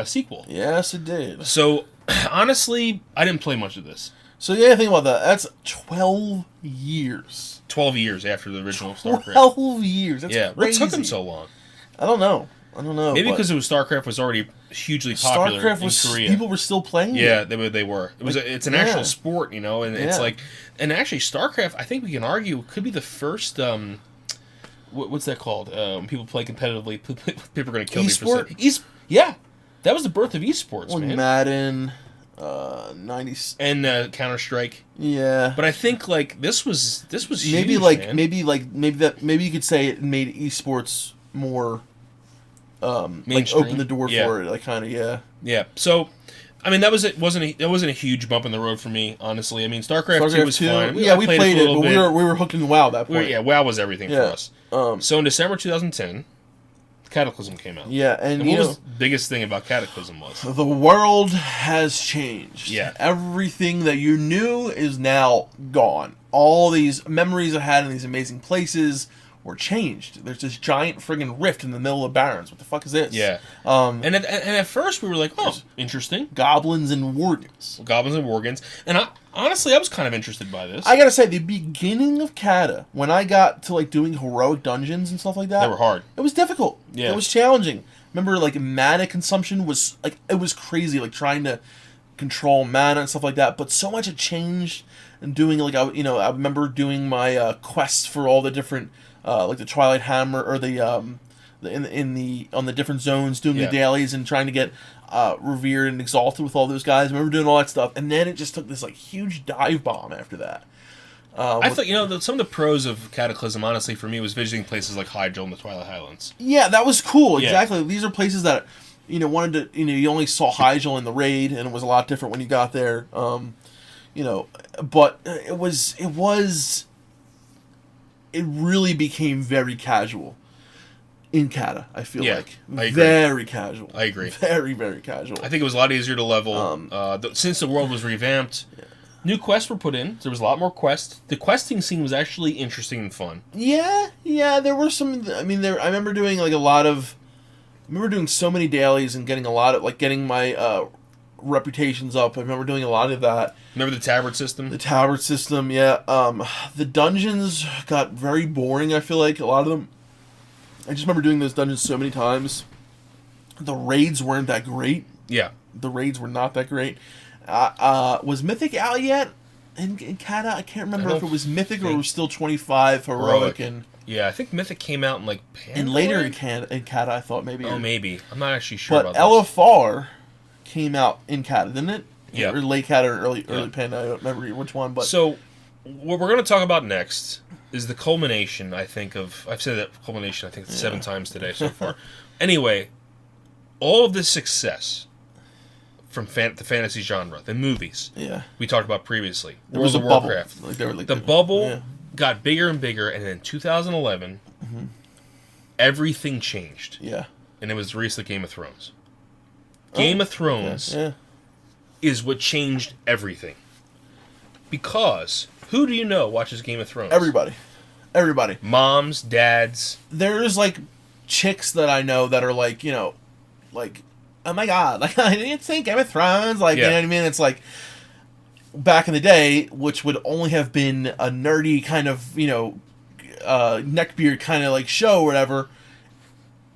sequel. Yes, it did. So, honestly, I didn't play much of this. So yeah, think about that. That's 12 years. 12 years after the original StarCraft. 12 years. That's crazy. What took them so long? I don't know. Maybe because StarCraft was already hugely popular in Korea. People were still playing. Yeah, they were. It's an actual sport, and it's like, and actually StarCraft, I think we can argue, could be the first. What's that called? When people play competitively, people are going to kill me for saying. Yeah, that was the birth of esports, man. Madden, 90s and Counter Strike. Yeah, but I think like this was maybe huge, like man. maybe you could say it made esports more like open the door for it, like kind of yeah. So, I mean, that wasn't a huge bump in the road for me, honestly. I mean, StarCraft 2 was fine. We played it, but we were hooked in WoW at that point. WoW was everything for us. So in December 2010, Cataclysm came out. Yeah, and what was the biggest thing about Cataclysm was the world has changed. Yeah, everything that you knew is now gone. All these memories I had in these amazing places were changed. There's this giant friggin' rift in the middle of Barrens. What the fuck is this? Yeah. And at first we were like, oh, interesting. Goblins and Worgans. And honestly, I was kind of interested by this. I gotta say, the beginning of Cata, when I got to like doing heroic dungeons and stuff like that, they were hard. It was difficult. Yeah. It was challenging. Remember, like, mana consumption was like, it was crazy, like trying to control mana and stuff like that. But so much had changed. And doing like I remember doing my quests for all the different. Like the Twilight Hammer, or the on the different zones, doing the dailies and trying to get revered and exalted with all those guys. I remember doing all that stuff, and then it just took this like huge dive bomb after that. I thought some of the pros of Cataclysm, honestly, for me, was visiting places like Hyjal and the Twilight Highlands. Yeah, that was cool. Exactly. These are places that wanted to. You only saw Hyjal in the raid, and it was a lot different when you got there. But it really became very casual in Cata, I feel like. I agree. Very casual. I agree. Very, very casual. I think it was a lot easier to level. Since the world was revamped, new quests were put in. There was a lot more quests. The questing scene was actually interesting and fun. Yeah, there were some... I mean, I remember doing like a lot of... I remember doing so many dailies and getting a lot of... Like, getting my... reputations up. I remember doing a lot of that. Remember the tabard system? The tabard system, yeah. The dungeons got very boring, I feel like. A lot of them. I just remember doing those dungeons so many times. The raids weren't that great. Yeah. The raids were not that great. Was Mythic out yet in Cata? I can't remember if it was Mythic or it was still 25 Heroic. Yeah, I think Mythic came out in like... And later in Cata, I thought maybe. Oh, maybe. I'm not actually sure about that. But LFR came out in Cata, didn't it? Yeah. Or late Cata or early Panda. I don't remember which one. But so, what we're going to talk about next is the culmination, I think, of... I've said that culmination, I think, 7 times today so far. Anyway, all of this success from the fantasy genre, the movies we talked about previously. There was a Warcraft. The bubble got bigger and bigger, and in 2011, everything changed. Yeah. And it was the release of Game of Thrones. Game of Thrones is what changed everything. Because who do you know watches Game of Thrones? Everybody. Moms, dads. There's like chicks that I know that are like, like, oh my god, like I didn't say Game of Thrones, like you know what I mean? It's like back in the day, which would only have been a nerdy kind of, neckbeard kind of like show or whatever.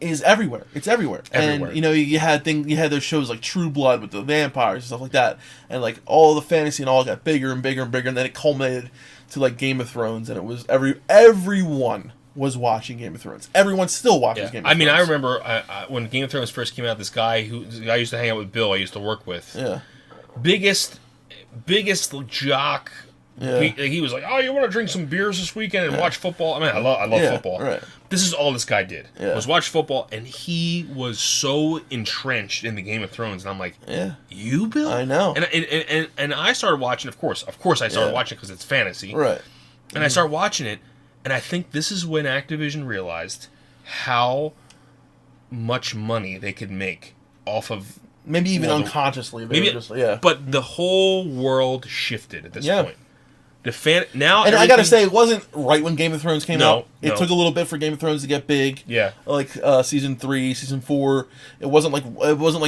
Is everywhere. It's everywhere. And you had those shows like True Blood with the vampires and stuff like that, and like all the fantasy and all got bigger and bigger and bigger, and then it culminated to like Game of Thrones, and it was everyone was watching Game of Thrones. Everyone still watches Game of Thrones. I mean, I remember when Game of Thrones first came out, this guy I used to hang out with, Bill, I used to work with. Yeah. Biggest jock. Yeah. He was like, oh, you want to drink some beers this weekend and watch football? I mean, I love football. Right. This is all this guy did, was watch football, and he was so entrenched in the Game of Thrones, and I'm like, you, Bill? I know. And I started watching, of course I started watching because it's fantasy. Right. And I started watching it, and I think this is when Activision realized how much money they could make off of... Maybe even unconsciously. But the whole world shifted at this point. now, and I gotta say, it wasn't right when Game of Thrones came out. It No. took a little bit for Game of Thrones to get big. Yeah. Like season 3, season 4. It wasn't like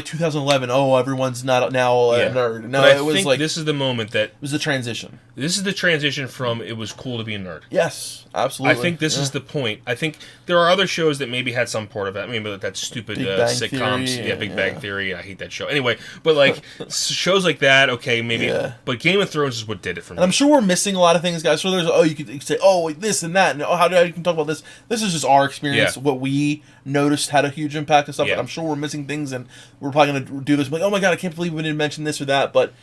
2011. Oh, everyone's not now a nerd. No, but I it was think like this is the moment that it was the transition. This is the transition from it was cool to be a nerd. Yes, absolutely. I think this is the point. I think there are other shows that maybe had some part of that. I mean, that stupid Big Bang sitcoms. Theory, Big Bang Theory. I hate that show. Anyway, but like shows like that, okay, maybe. Yeah. But Game of Thrones is what did it for me. And I'm sure we're missing a lot of things, guys. So there's you could say this and that, and how do you can talk about this? This is just our experience, what we noticed had a huge impact and stuff. Yeah. But I'm sure we're missing things, and we're probably gonna do this. Like, oh my god, I can't believe we didn't mention this or that. But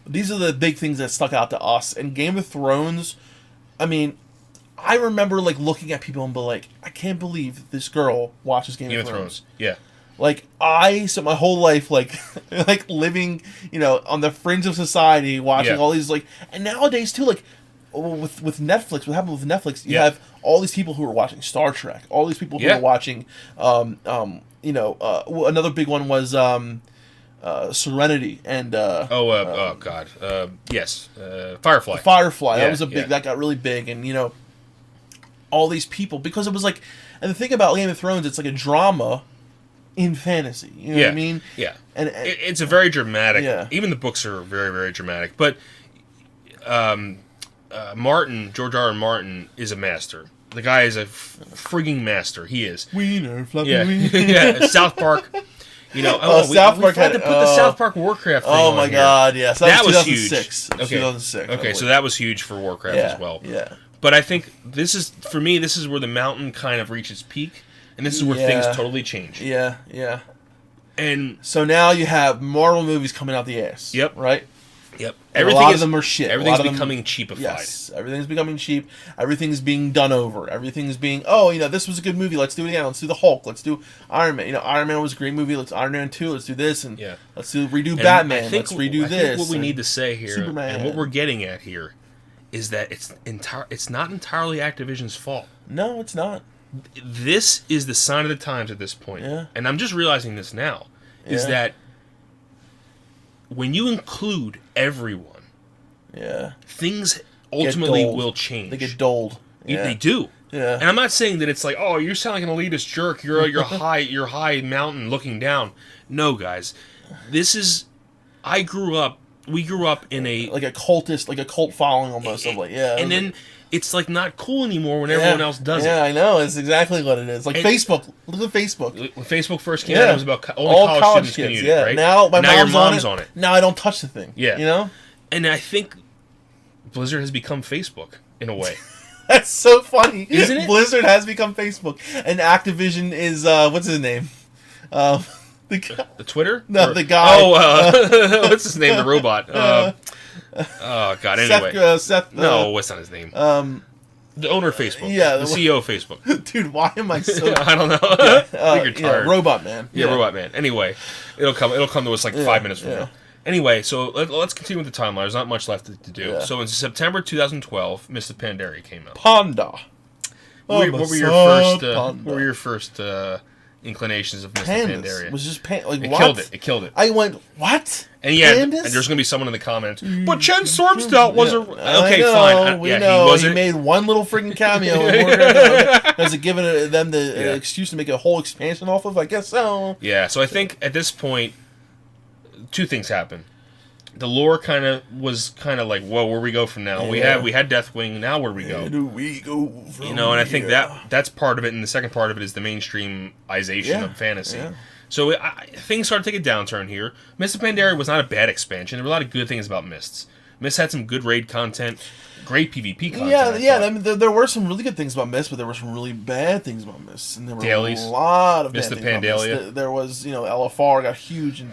these are the big things that stuck out to us. And Game of Thrones, I mean, I remember like looking at people and be like, I can't believe this girl watches Game of Thrones. Yeah. Like spent my whole life like like living, on the fringe of society, watching all these and nowadays too, like with Netflix, what happened with Netflix, you have all these people who are watching Star Trek, all these people who are watching, another big one was Serenity and Firefly. That was a big that got really big, and all these people, because it was like, and the thing about Game of Thrones, it's like a drama in fantasy. You know what I mean? Yeah. And it's a very dramatic. Yeah. Even the books are very, very dramatic. But George R. R. Martin is a master. The guy is a frigging master. He is. Wiener, fluffy wiener. Yeah. South Park. South Park had to put the South Park Warcraft thing on my here. God, yes. That was 2006. huge. Okay. 2006. Okay, so that was huge for Warcraft as well. Yeah. But I think this is where the mountain kind of reaches peak, and this is where things totally change. Yeah. And so now you have Marvel movies coming out the ass. Yep. Right? Yep. A lot of them are shit. Everything's becoming cheapified. Yes. Everything's becoming cheap. Everything's being done over. Everything's being, this was a good movie. Let's do it again. Let's do the Hulk. Let's do Iron Man. Iron Man was a great movie. Let's Iron Man 2. Let's do this. And let's redo Batman. Let's redo this. Think what we need to say here, Superman. and what we're getting at here, is that it's not entirely Activision's fault. No, it's not. This is the sign of the times at this point. Yeah. And I'm just realizing this now, is that when you include everyone, things ultimately will change. They get dulled. They do. Yeah. And I'm not saying that it's like, oh, you sound like an elitist jerk. You're high mountain looking down. No, guys. We grew up in a like a cultist, like a cult following almost of and then it's like not cool anymore when everyone else does it. Yeah, I know. It's exactly what it is. Like Facebook. Look at Facebook. When Facebook first came out, it was about only all college students kids. can use it, right? Now your mom's on it. Now I don't touch the thing. Yeah. And I think Blizzard has become Facebook in a way. That's so funny, isn't it? Blizzard has become Facebook, and Activision is what's his name? The Twitter? No, the guy. Oh, what's his name? The robot. Oh God. Anyway, Seth. No, what's not his name? The owner of Facebook. Yeah, the CEO of Facebook. Dude, why am I so? I don't know. I think you're tired. Robot Man. Yeah, Robot Man. Anyway, it'll come to us like 5 minutes from now. Anyway, so let's continue with the timeline. There's not much left to do. Yeah. So in September 2012, Mr. Pandaria came out. Panda. What were your first inclinations of Mr. Pandaria? It was just what? It killed it. I went, what? And and there's going to be someone in the comments, but Chen Stormstout wasn't... Okay, fine. We know. He made one little freaking cameo. Has it given them the excuse to make a whole expansion off of? I guess so. Yeah, so I think at this point, two things happen. The lore was kind of like, whoa, where we go from now? We had Deathwing. Now where do we go? Where do we go from and I think that's part of it, and the second part of it is the mainstreamization of fantasy. Yeah. So things started to take a downturn here. Mist of Pandaria was not a bad expansion. There were a lot of good things about Mists. Mist had some good raid content, great PvP content. I mean, there were some really good things about Mist, but there were some really bad things about Mist, and there were Dailies. A lot of Mist bad of things Pandalia. about Mist. There was, LFR got huge in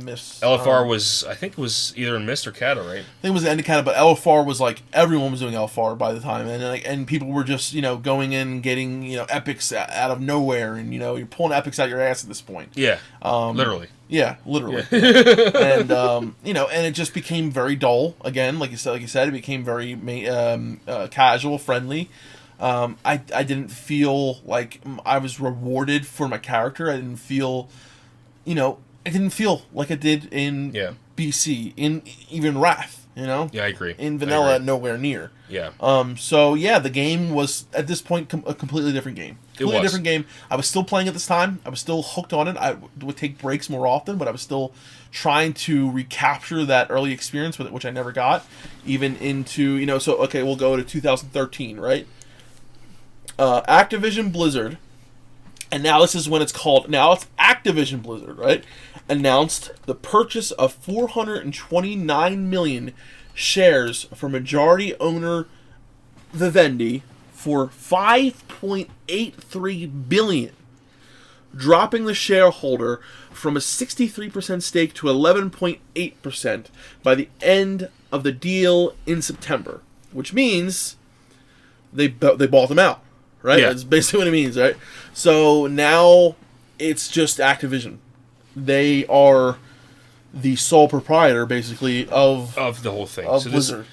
Mist. LFR was, I think it was either in Mist or Cata, right? I think it was the end of Cata, but LFR was like, everyone was doing LFR by the time, and people were just, going in and getting, epics out of nowhere, and, you're pulling epics out your ass at this point. Yeah, literally. Yeah, literally. And and it just became very dull again. Like you said, it became very casual, friendly. I didn't feel like I was rewarded for my character. I didn't feel, like I did in BC, in even Wrath. You know? Yeah, I agree. In vanilla, nowhere near. Yeah. So yeah, the game was at this point a completely different game. Completely different game. I was still playing at this time. I was still hooked on it. I would take breaks more often, but I was still trying to recapture that early experience with it, which I never got. Even into, you know, so okay, we'll go to 2013, right? Activision Blizzard, and now this is when it's called. Now it's Activision Blizzard, right? Announced the purchase of 429 million shares for majority owner Vivendi for 5.83 billion, dropping the shareholder from a 63% stake to 11.8% by the end of the deal in September, which means they bought them out, right? Yeah. That's basically what it means, right? So now it's just Activision. They are the sole proprietor, basically, of the whole thing. Of Blizzard.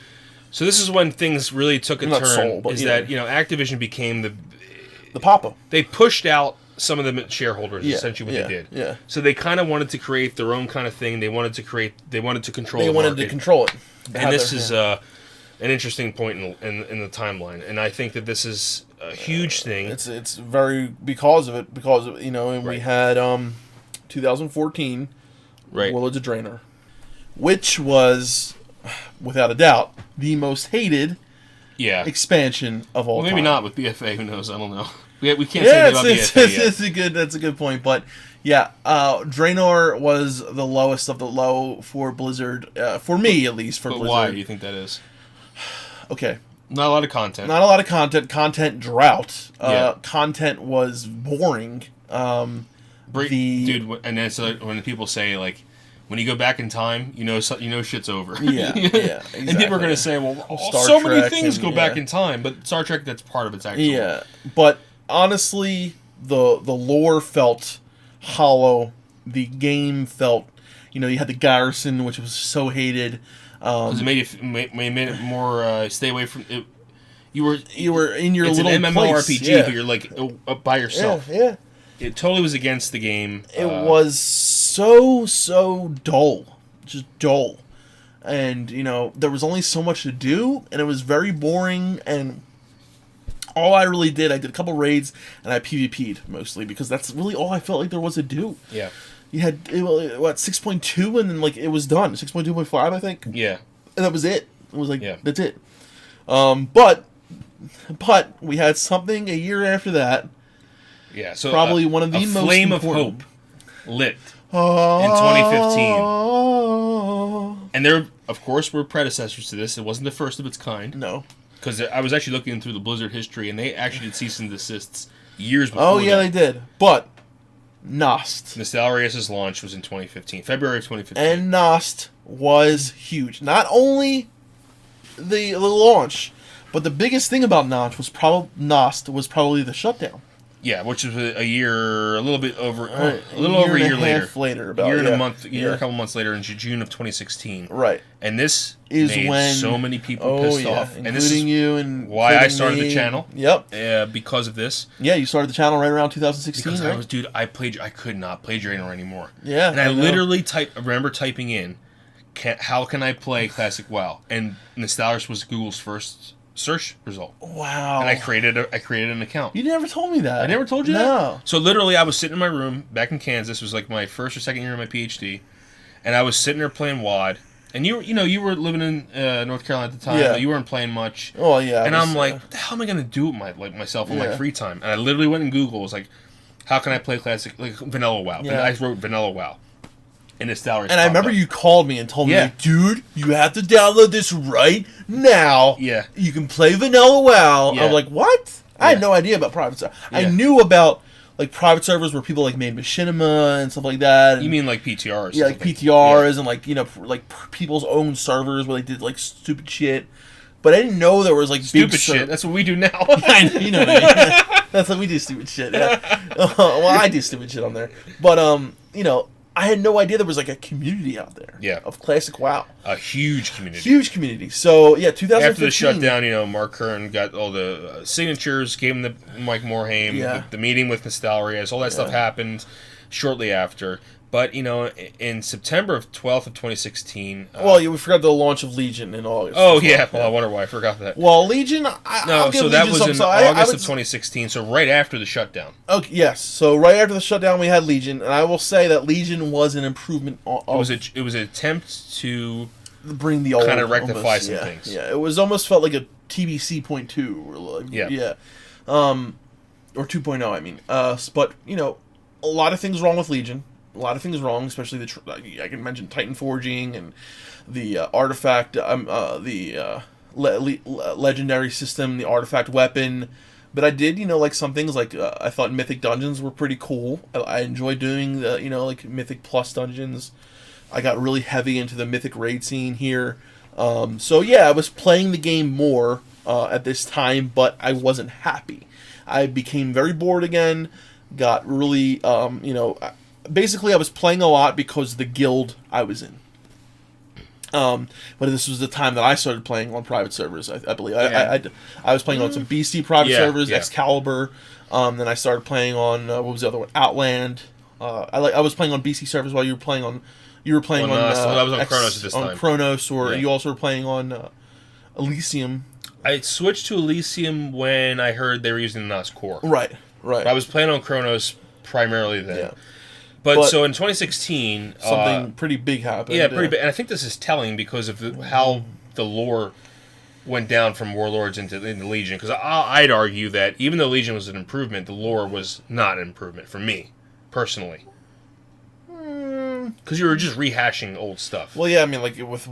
So this is when things really took a Not turn. sole, but that Activision became the papa. They pushed out some of the shareholders. Essentially, what they did. Yeah. So they kind of wanted to create their own kind of thing. They wanted to control. They the wanted market. to control it. And this is an interesting point in the timeline. And I think that this is a huge thing. It's very because of it, and we had 2014, right, Village of Draenor, which was, without a doubt, the most hated expansion of all time. Maybe not with BFA. Who knows? I don't know. We can't say about BFA yet. That's a good point. But yeah, Draenor was the lowest of the low for Blizzard, for me at least. For Blizzard. Why do you think that is? Okay. Not a lot of content. Content drought. Content was boring. Dude, and then so when people say, like, when you go back in time, you know shit's over. Yeah, exactly. And people are going to say, well, Star so Trek many things go back in time, but Star Trek, that's part of its actual. Yeah, but honestly, the lore felt hollow. The game felt, you had the Garrison, which was so hated. Because it made it more stay away from it. You were in your it's little an MMORPG, place. but you're like by yourself. Yeah. It totally was against the game. It was so dull, just dull, and there was only so much to do, and it was very boring. And all I really did, I did a couple raids, and I PvP'd mostly because that's really all I felt like there was to do. Yeah. You had 6.2, and then it was done. 6.2.5, I think. Yeah. And that was it. It was that's it. But we had something a year after that. Yeah, so probably one of the most flame important. of hope lit in 2015. And there, of course, were predecessors to this. It wasn't the first of its kind. No. Because I was actually looking through the Blizzard history, and they actually did cease and desists years before. Oh, yeah, they did. But Nost. Nostalrius' launch was in 2015, February of 2015. And Nost was huge. Not only the launch, but the biggest thing about Nost was probably the shutdown. Yeah, which was a little over a year later. About a year and a month, a couple months later, in June of 2016. Right. And this is made when so many people pissed off, including and this is you and why I started the channel. Yep. Because of this. Yeah, you started the channel right around 2016. Because right? I could not play Draenor anymore. Yeah. And I literally remember typing in, how can I play Classic WoW? And Nostalrius was Google's first search result. Wow. And I created an account. You never told me that. I never told you that? No. So literally I was sitting in my room back in Kansas. It was like my first or second year of my PhD. And I was sitting there playing WoD. And you were living in North Carolina at the time. Yeah. You weren't playing much. Oh yeah. And I'm like, what the hell am I gonna do with myself on my free time? And I literally went in Google. It was like, how can I play classic vanilla WoW? Yeah. And I wrote vanilla WoW. And Nostalrius. And I remember you called me and told me, like, dude, you have to download this right now. Yeah. You can play vanilla WoW. Yeah. I'm like, what? I had no idea about private servers. Yeah. I knew about private servers where people made machinima and stuff like that. And, you mean like PTRs? Yeah, like PTRs and people's own servers where they did stupid shit. But I didn't know there was stupid shit. That's what we do now. You know what I mean? That's what we do, stupid shit. Yeah. Well, I do stupid shit on there. But I had no idea there was a community out there. Yeah. Of classic WoW. A huge community. Huge community. So yeah, 2015. After the shutdown, Mark Curran got all the signatures, gave him the Mike Morhaime, the meeting with Nostalrius, all that stuff happened shortly after. But, in September 12th of 2016... well, we forgot the launch of Legion in August. Oh, yeah. Well, I wonder why I forgot that. Well, Legion... I'll give so that Legion was in August of 2016, so right after the shutdown. Okay, yes. So right after the shutdown, we had Legion, and I will say that Legion was an improvement. It was an attempt to bring the old... kind of rectify almost, some things. Yeah, it was almost felt like a TBC .2. Or like, yeah. Or 2.0, I mean. But, a lot of things wrong with Legion. A lot of things wrong, especially I can mention Titan forging and the artifact, legendary system, the artifact weapon. But I did, like some things like I thought Mythic dungeons were pretty cool. I enjoyed doing the, like Mythic Plus dungeons. I got really heavy into the Mythic raid scene here. So yeah, I was playing the game more at this time, but I wasn't happy. I became very bored again. Got really, basically, I was playing a lot because the guild I was in. But this was the time that I started playing on private servers, I believe. Yeah. I was playing on some BC private servers, yeah. Excalibur. Then I started playing on, what was the other one? Outland. I was playing on BC servers while you were playing on... I was on Chronos at this time. On Chronos, or you also were playing on Elysium. I switched to Elysium when I heard they were using the NOS core. Right. But I was playing on Chronos primarily then. Yeah. But so in 2016... something pretty big happened. Yeah, pretty big. And I think this is telling because of how the lore went down from Warlords into Legion. Because I'd argue that even though Legion was an improvement, the lore was not an improvement for me, personally. Because you were just rehashing old stuff. Well, yeah, I mean, like with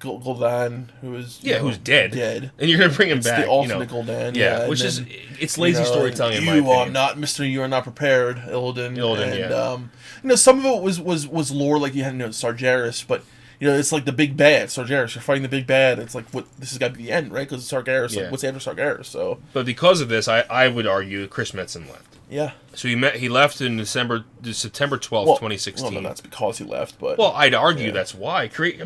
Gul'dan, who's dead, and you're gonna bring him back. The alternate Gul'dan, which is it's storytelling. In my you opinion. are not Mr. You are not prepared, Illidan. And, some of it was lore, like you had Sargeras, but it's like the big bad Sargeras. You're fighting the big bad. It's like this has got to be the end, right? Because Sargeras, like, what's after Sargeras? So, but because of this, I would argue Chris Metzen left. Yeah. So he left in September 12th, 2016. Well, no, that's because he left, but... Well, I'd argue that's why. Think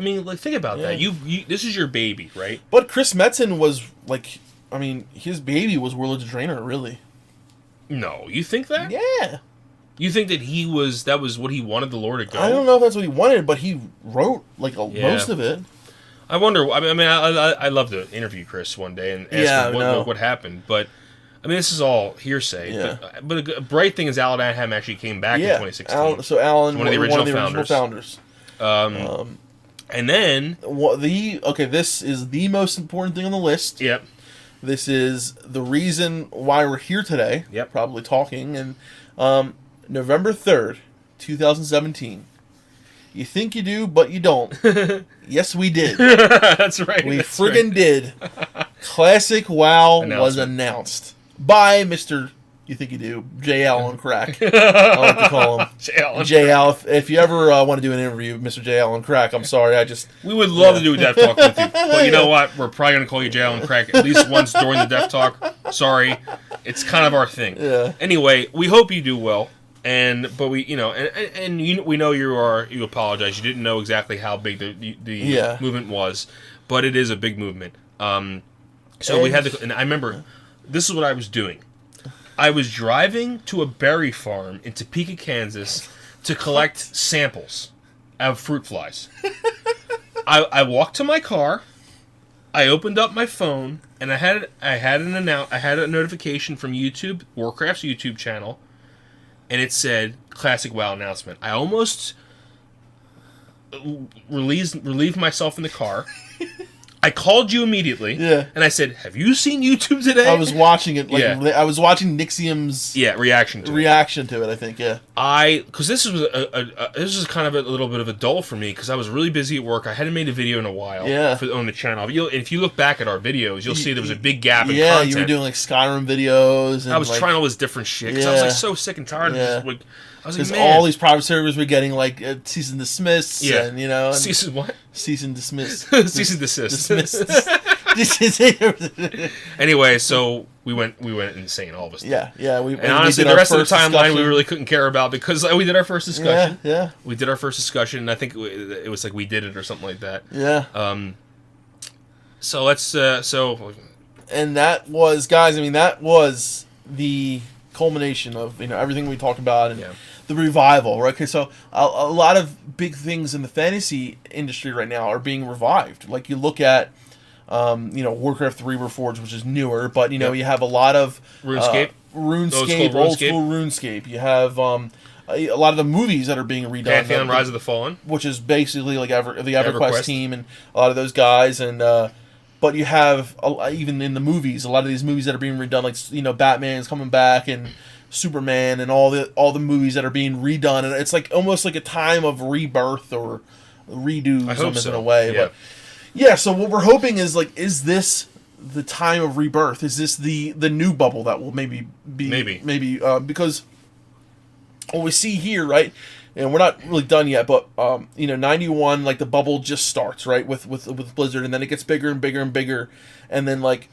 about that. You this is your baby, right? But Chris Metzen was, his baby was Warlords of Draenor, really. No, you think that? Yeah. You think that that was what he wanted the lore to go? I don't know if that's what he wanted, but he wrote, most of it. I wonder... I'd love to interview Chris one day and ask him what happened, but... this is all hearsay, but a bright thing is Alan Adham actually came back in 2016. Alan, one of the original founders. And then... this is the most important thing on the list. Yep. This is the reason why we're here today. Yep. Probably talking. And November 3rd, 2017. You think you do, but you don't. Yes, we did. That's right. We friggin' did. Classic WoW was announced. By Mr. You think you do, J. Allen Crack. I like to call him J. Al. If you ever want to do an interview with Mr. J. Allen Crack, I'm sorry. We would love to do a DefTalk with you, but you know what? We're probably gonna call you J. Allen Crack at least once during the DefTalk. Sorry, it's kind of our thing. Yeah. Anyway, we hope you do well, but we we know you apologize. You didn't know exactly how big the movement was, but it is a big movement. We had and I remember. This is what I was doing. I was driving to a berry farm in Topeka, Kansas to collect samples of fruit flies. I walked to my car, I opened up my phone, and I had a notification from YouTube, Warcraft's YouTube channel, and it said Classic WoW announcement. I almost relieved myself in the car. I called you immediately, and I said, "Have you seen YouTube today?" I was watching it. I was watching Nixium's reaction to it. I think, because this was kind of a little bit of a dull for me because I was really busy at work. I hadn't made a video in a while on the channel. If you look back at our videos, you'll see there was a big gap in content. You were doing Skyrim videos. And I was trying all this different shit because I was so sick and tired of this. I was because all these private servers were getting cease and dismiss, and cease what? Cease and dismiss. Cease and desist. Anyway, so we went insane all of us. Yeah. And honestly, the rest of the timeline we really couldn't care about because we did our first discussion. Yeah. We did our first discussion, and I think it was like we did it or something like that. Yeah. So let's And that was, guys. That was the culmination of everything we talked about and the revival, right? Okay, so a lot of big things in the fantasy industry right now are being revived. Like you look at Warcraft 3 Reforged, which is newer, but you have a lot of RuneScape, old school RuneScape. You have a lot of the movies that are being redone. Pantheon, Rise of the Fallen, which is basically like the EverQuest team and a lot of those guys, and but you have even in the movies, a lot of these movies that are being redone, like Batman's coming back and Superman and all the movies that are being redone, and it's like almost like a time of rebirth or redo in a way. Yeah. But so what we're hoping is is this the time of rebirth? Is this the new bubble that will maybe because what we see here, right? And we're not really done yet, but 91, like the bubble just starts, right, with Blizzard, and then it gets bigger and bigger and bigger, and then like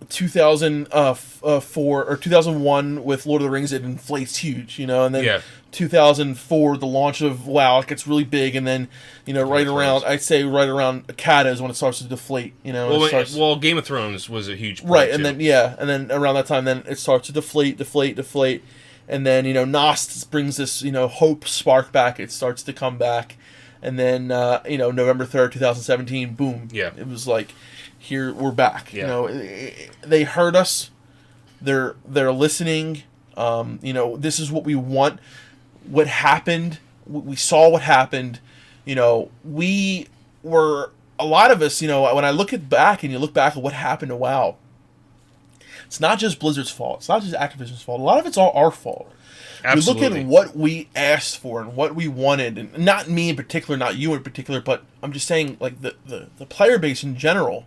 2004 or 2001 with Lord of the Rings, it inflates huge, and then 2004, the launch of WoW, it gets really big, and then right around Cata is when it starts to deflate. Well, Game of Thrones was a huge point, right, and then and then around that time, then it starts to deflate. And then, Nost brings this, hope spark back. It starts to come back. And then, November 3rd, 2017, boom. Yeah. It was like, here, we're back. Yeah. They heard us. They're listening. This is what we want. What happened, we saw what happened. We were, a lot of us, when I look back and you look back at what happened to WoW, it's not just Blizzard's fault. It's not just Activision's fault. A lot of it's all our fault. Absolutely. You look at what we asked for and what we wanted, and not me in particular, not you in particular, but I'm just saying, like, the player base in general.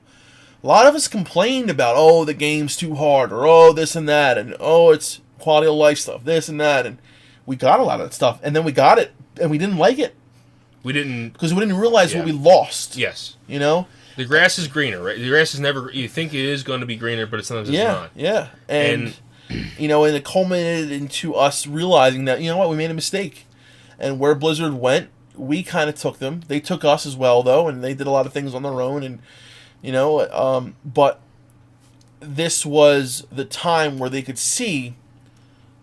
A lot of us complained about, the game's too hard, or, this and that, and, it's quality of life stuff, this and that, and we got a lot of that stuff, and then we got it, and we didn't like it. We didn't... Because we didn't realize what we lost. Yes. The grass is greener, right? The grass is never... You think it is going to be greener, but sometimes it's not. Yeah, and and it culminated into us realizing that, we made a mistake. And where Blizzard went, we kind of took them. They took us as well, though, and they did a lot of things on their own. And, but this was the time where they could see,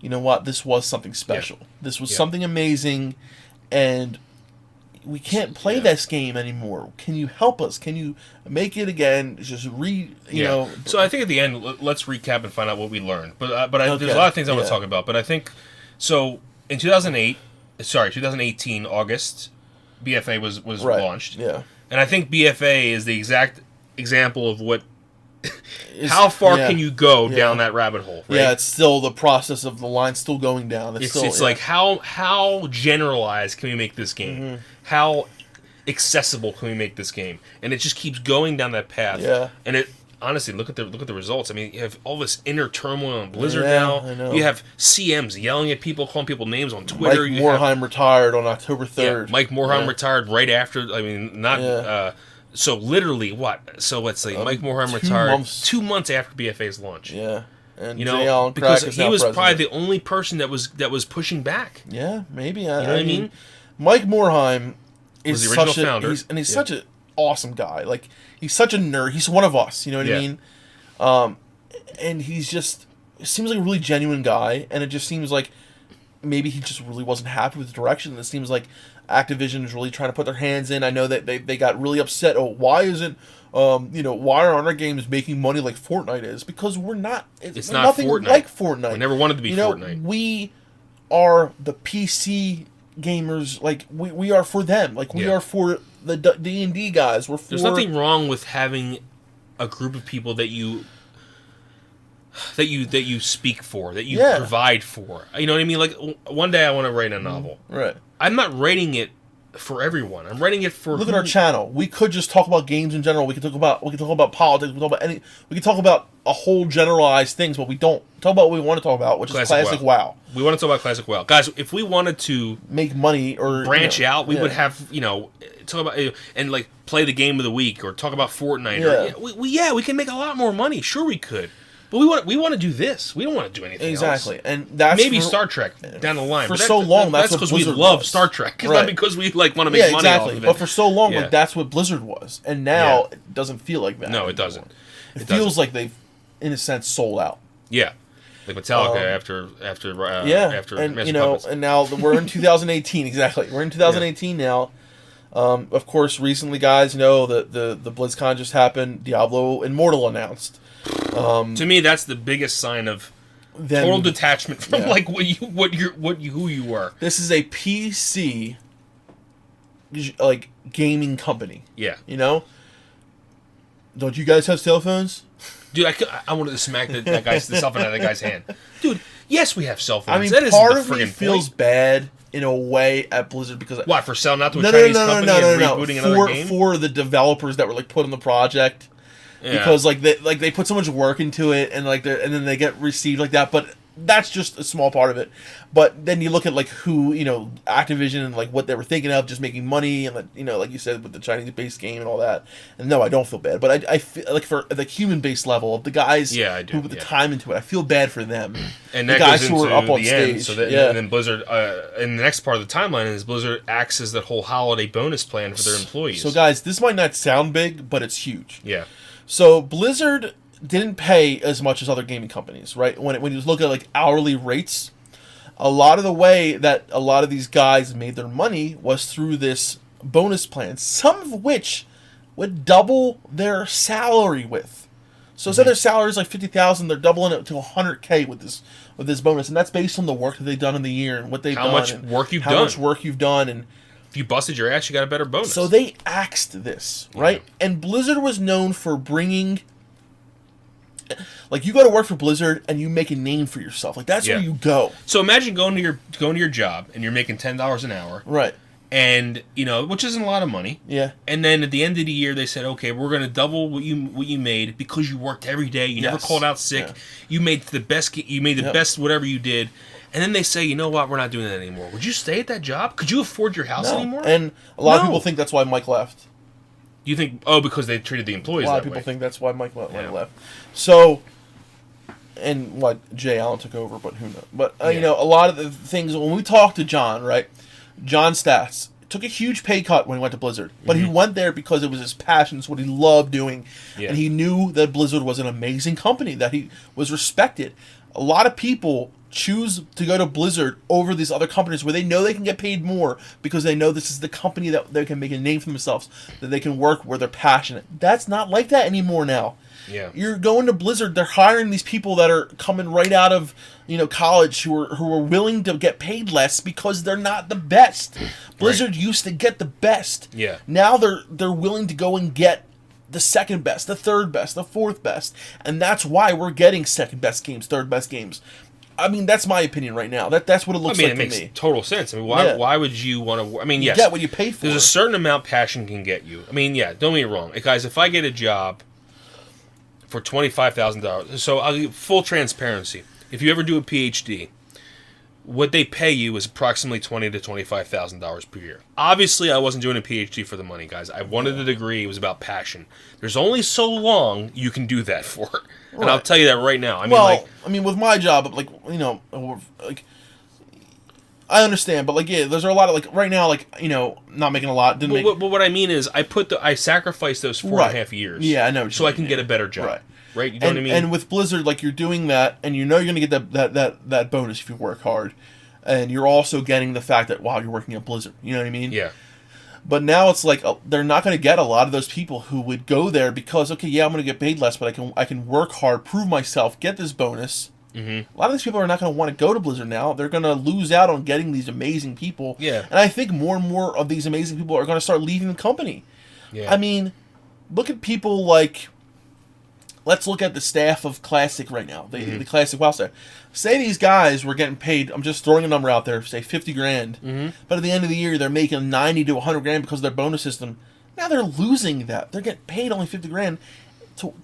this was something special. Yeah. This was something amazing, and... we can't play this game anymore. Can you help us? Can you make it again? Just know. So I think at the end, let's recap and find out what we learned. But there's a lot of things I want to talk about. But I think, so in 2018, August, BFA was launched. Yeah. And I think BFA is the exact example of what... how far can you go down that rabbit hole? Right? Yeah, it's still the process of the line still going down. It's like how generalized can we make this game? Mm-hmm. How accessible can we make this game? And it just keeps going down that path. Yeah. And it honestly, look at the results. I mean, you have all this inner turmoil in Blizzard now. I know. You have CMs yelling at people, calling people names on Twitter. Mike Morhaime retired on October 3rd. Yeah, Mike Morhaime retired right after. I mean, not. So literally, what? So let's say Mike Morhaime retired 2 months after BFA's launch. Yeah, and because he was probably the only person that was pushing back. Yeah, maybe. You know what I mean? Mike Morhaime is the original founder, he's such an awesome guy. Like, he's such a nerd. He's one of us. You know what I mean? And he's just seems like a really genuine guy, and it just seems like maybe he just really wasn't happy with the direction. It seems like Activision is really trying to put their hands in. I know that they got really upset. Why isn't why aren't our games making money like Fortnite is? Because we're not. It's not nothing Fortnite. Like Fortnite. We never wanted to be Fortnite. We are the PC gamers. Like we are for them. Like we are for the D&D guys. We're for. There's nothing wrong with having a group of people that you speak for, that you provide for. You know what I mean? Like, one day I want to write a novel. Right. I'm not writing it for everyone. I'm writing it for. Look at our channel. We could just talk about games in general. We could talk about politics. We could talk about a whole generalized things, but we don't talk about what we want to talk about, which is classic WoW. We want to talk about classic WoW, guys. If we wanted to make money or branch out, we would have talk about and like play the game of the week or talk about Fortnite. Or, we can make a lot more money. Sure, we could. But we want to do this. We don't want to do anything else. And that's maybe Star Trek down the line. For so long, that's because we love Star Trek. It's not because we want to make money off of it. But for so long, that's what Blizzard was, and now it doesn't feel like that. No, it doesn't. It feels like they've, in a sense, sold out. Yeah, Like Metallica after and Master Puppets. and now we're in 2018 exactly. We're in 2018 now. Of course, recently, guys, the BlizzCon just happened. Diablo Immortal announced. To me, that's the biggest sign of total detachment from like who you were. This is a PC like gaming company. Yeah. Don't you guys have cell phones? Dude, I wanted to smack the cell phone out of that guy's hand. Dude, yes, we have cell phones. I mean, that part of me feels bad in a way at Blizzard because what, for selling out to a Chinese company and rebooting another game? For the developers that were like put on the project. Yeah. Because they put so much work into it and then they get received like that, but that's just a small part of it. But then you look at like who, Activision and like what they were thinking of, just making money and like you said with the Chinese based game and all that. And no, I don't feel bad, but I feel like for the human based level of the guys who put the time into it, I feel bad for them. And the that guys goes who into were up on the stage. end. So and then Blizzard, and the next part of the timeline is Blizzard acts as that whole holiday bonus plan for their employees. So guys, this might not sound big, but it's huge. Yeah. So Blizzard didn't pay as much as other gaming companies, right? When you look at like hourly rates, a lot of the way that a lot of these guys made their money was through this bonus plan, some of which would double their salary with. So instead their salary is like $50,000, they're doubling it to $100K with this bonus, and that's based on the work that they've done in the year and what they've done, how much work you've done, and if you busted your ass, you got a better bonus. So they axed this, right? Yeah. And Blizzard was known for bringing. Like, you go to work for Blizzard and you make a name for yourself. Like, that's where you go. So imagine going to your job and you're making $10 an hour. Right. And, which isn't a lot of money. Yeah. And then at the end of the year they said, okay, we're going to double what you made because you worked every day. You never called out sick. Yeah. You made the best best whatever you did. And then they say, you know what, we're not doing that anymore. Would you stay at that job? Could you afford your house anymore? And a lot of people think that's why Mike left. Do you think, because they treated the employees that way? A lot of people think that's why Mike left. So, and what Jay Allen took over, but who knows? But, a lot of the things, when we talked to John, right? John Stats took a huge pay cut when he went to Blizzard. But he went there because it was his passion, it's what he loved doing. Yeah. And he knew that Blizzard was an amazing company, that he was respected. A lot of people choose to go to Blizzard over these other companies where they know they can get paid more because they know this is the company that they can make a name for themselves, that they can work where they're passionate. That's not like that anymore now. Yeah. You're going to Blizzard, they're hiring these people that are coming right out of, college who are willing to get paid less because they're not the best. Blizzard used to get the best. Yeah. Now they're willing to go and get the second best, the third best, the fourth best. And that's why we're getting second best games, third best games. I mean, that's my opinion right now. That's what it looks like to me. It makes total sense. I mean, why would you want to... I mean, yes. You get what you pay for. There's a certain amount passion can get you. I mean, don't get me wrong. Guys, if I get a job for $25,000... So, I'll give full transparency. If you ever do a PhD, what they pay you is approximately $20,000 to $25,000 per year. Obviously, I wasn't doing a PhD for the money, guys. I wanted a degree. It was about passion. There's only so long you can do that for. And I'll tell you that right now. I mean, with my job, I understand, but there's a lot of right now, not making a lot. But what I mean is, I sacrificed those 4.5 years. Yeah, I know. So I can get a better job. Right. You know what I mean? And with Blizzard, you're doing that, and you're going to get that bonus if you work hard, and you're also getting the fact that you're working at Blizzard. You know what I mean? Yeah. But now it's they're not going to get a lot of those people who would go there because, I'm going to get paid less, but I can work hard, prove myself, get this bonus. Mm-hmm. A lot of these people are not going to want to go to Blizzard now. They're going to lose out on getting these amazing people. Yeah. And I think more and more of these amazing people are going to start leaving the company. Yeah. I mean, look at people like... Let's look at the staff of Classic right now, the Classic WoW staff. Say these guys were getting paid, I'm just throwing a number out there, say $50,000, but at the end of the year they're making $90,000 to $100,000 because of their bonus system. Now they're losing that. They're getting paid only $50,000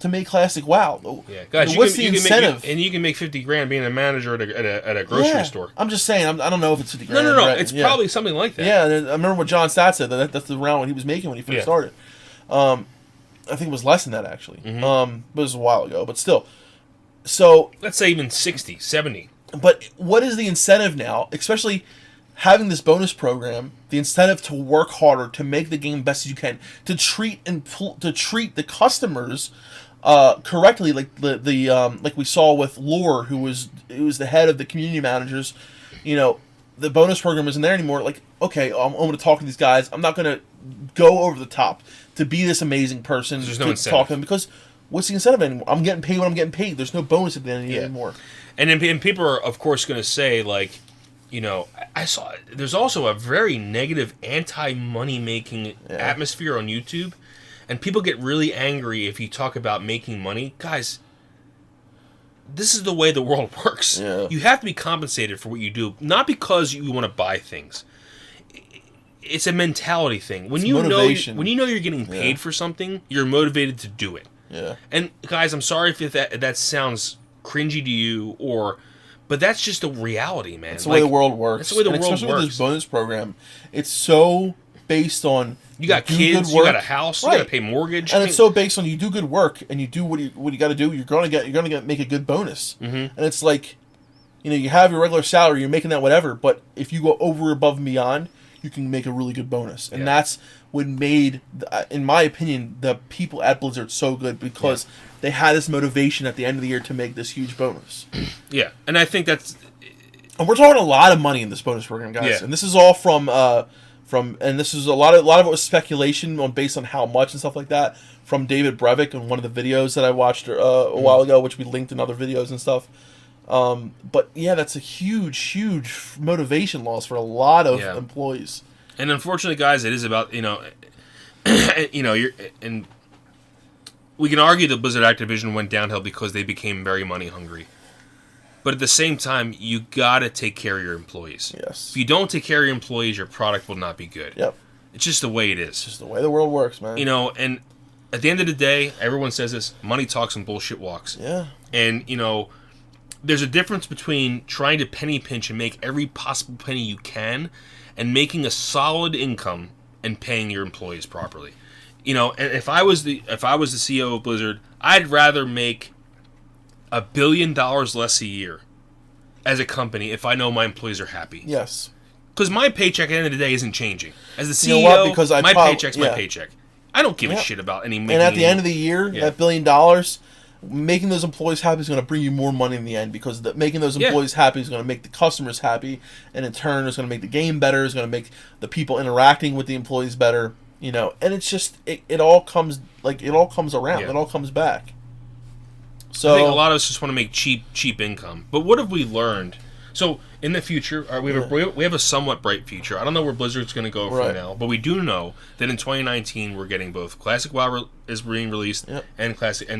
to make Classic WoW. Yeah, guys, what's the incentive? You can make $50,000 being a manager at a grocery store. I'm just saying, I don't know if it's $50,000. No, right? It's probably something like that. Yeah, I remember what John Stott said, that's the round what he was making when he first started. I think it was less than that, actually. But it was a while ago, but still. So let's say even 60, 70. But what is the incentive now, especially having this bonus program, the incentive to work harder, to make the game best as you can, to treat the customers correctly, like the like we saw with Lore, who was the head of the community managers. You know, the bonus program isn't there anymore. Like, okay, I'm going to talk to these guys. I'm not going to go over the top to be this amazing person. There's to no incentive. talk to them, because what's the incentive anymore? I'm getting paid what I'm getting paid. There's no bonus at the end of the year anymore. And then people are, of course, going to say, like, you know, I saw there's also a very negative anti-money making atmosphere on YouTube, and people get really angry if you talk about making money. Guys, this is the way the world works. Yeah. You have to be compensated for what you do, not because you want to buy things. It's a mentality thing. When you motivation. know you're getting paid for something, you're motivated to do it. Yeah. And guys, I'm sorry if that sounds cringy to you, but that's just the reality, man. It's the way the world works. That's the way the world especially works. with this bonus program, it's so based on you got kids, you got a house, you got to pay mortgage, and it's so based on you do good work and you do what you got to do. You're gonna make a good bonus, and it's like, you know, you have your regular salary, you're making that whatever, but if you go over above and beyond, you can make a really good bonus, and that's what made, in my opinion, the people at Blizzard so good, because they had this motivation at the end of the year to make this huge bonus. Yeah, and I think that's, and we're talking a lot of money in this bonus program, guys, and this is all from and this is a lot of it was speculation based on how much and stuff like that from David Brevik in one of the videos that I watched a while ago, which we linked in other videos and stuff. But yeah, that's a huge motivation loss for a lot of employees. And unfortunately, guys, it is about, you know, and we can argue that Blizzard Activision went downhill because they became very money hungry. But at the same time, you gotta take care of your employees. Yes. If you don't take care of your employees, your product will not be good. Yep. It's just the way it is. It's just the way the world works, man. You know, and at the end of the day, everyone says this: money talks and bullshit walks. Yeah. And you know, there's a difference between trying to penny pinch and make every possible penny you can, and making a solid income and paying your employees properly. You know, and if I was the CEO of Blizzard, I'd rather make $1 billion less a year as a company if I know my employees are happy. Yes. Because my paycheck at the end of the day isn't changing. As the CEO, you know what? Because my paycheck's my paycheck. I don't give a shit about any. And at the end of the year, that $1 billion, making those employees happy is going to bring you more money in the end, because making those employees happy is going to make the customers happy, and in turn is going to make the game better, is going to make the people interacting with the employees better, you know. And it's just it all comes around. Yeah. It all comes back. So I think a lot of us just want to make cheap income. But what have we learned? So in the future, we have a somewhat bright future. I don't know where Blizzard's going to go from now, but we do know that in 2019 we're getting both Classic WoW is being released and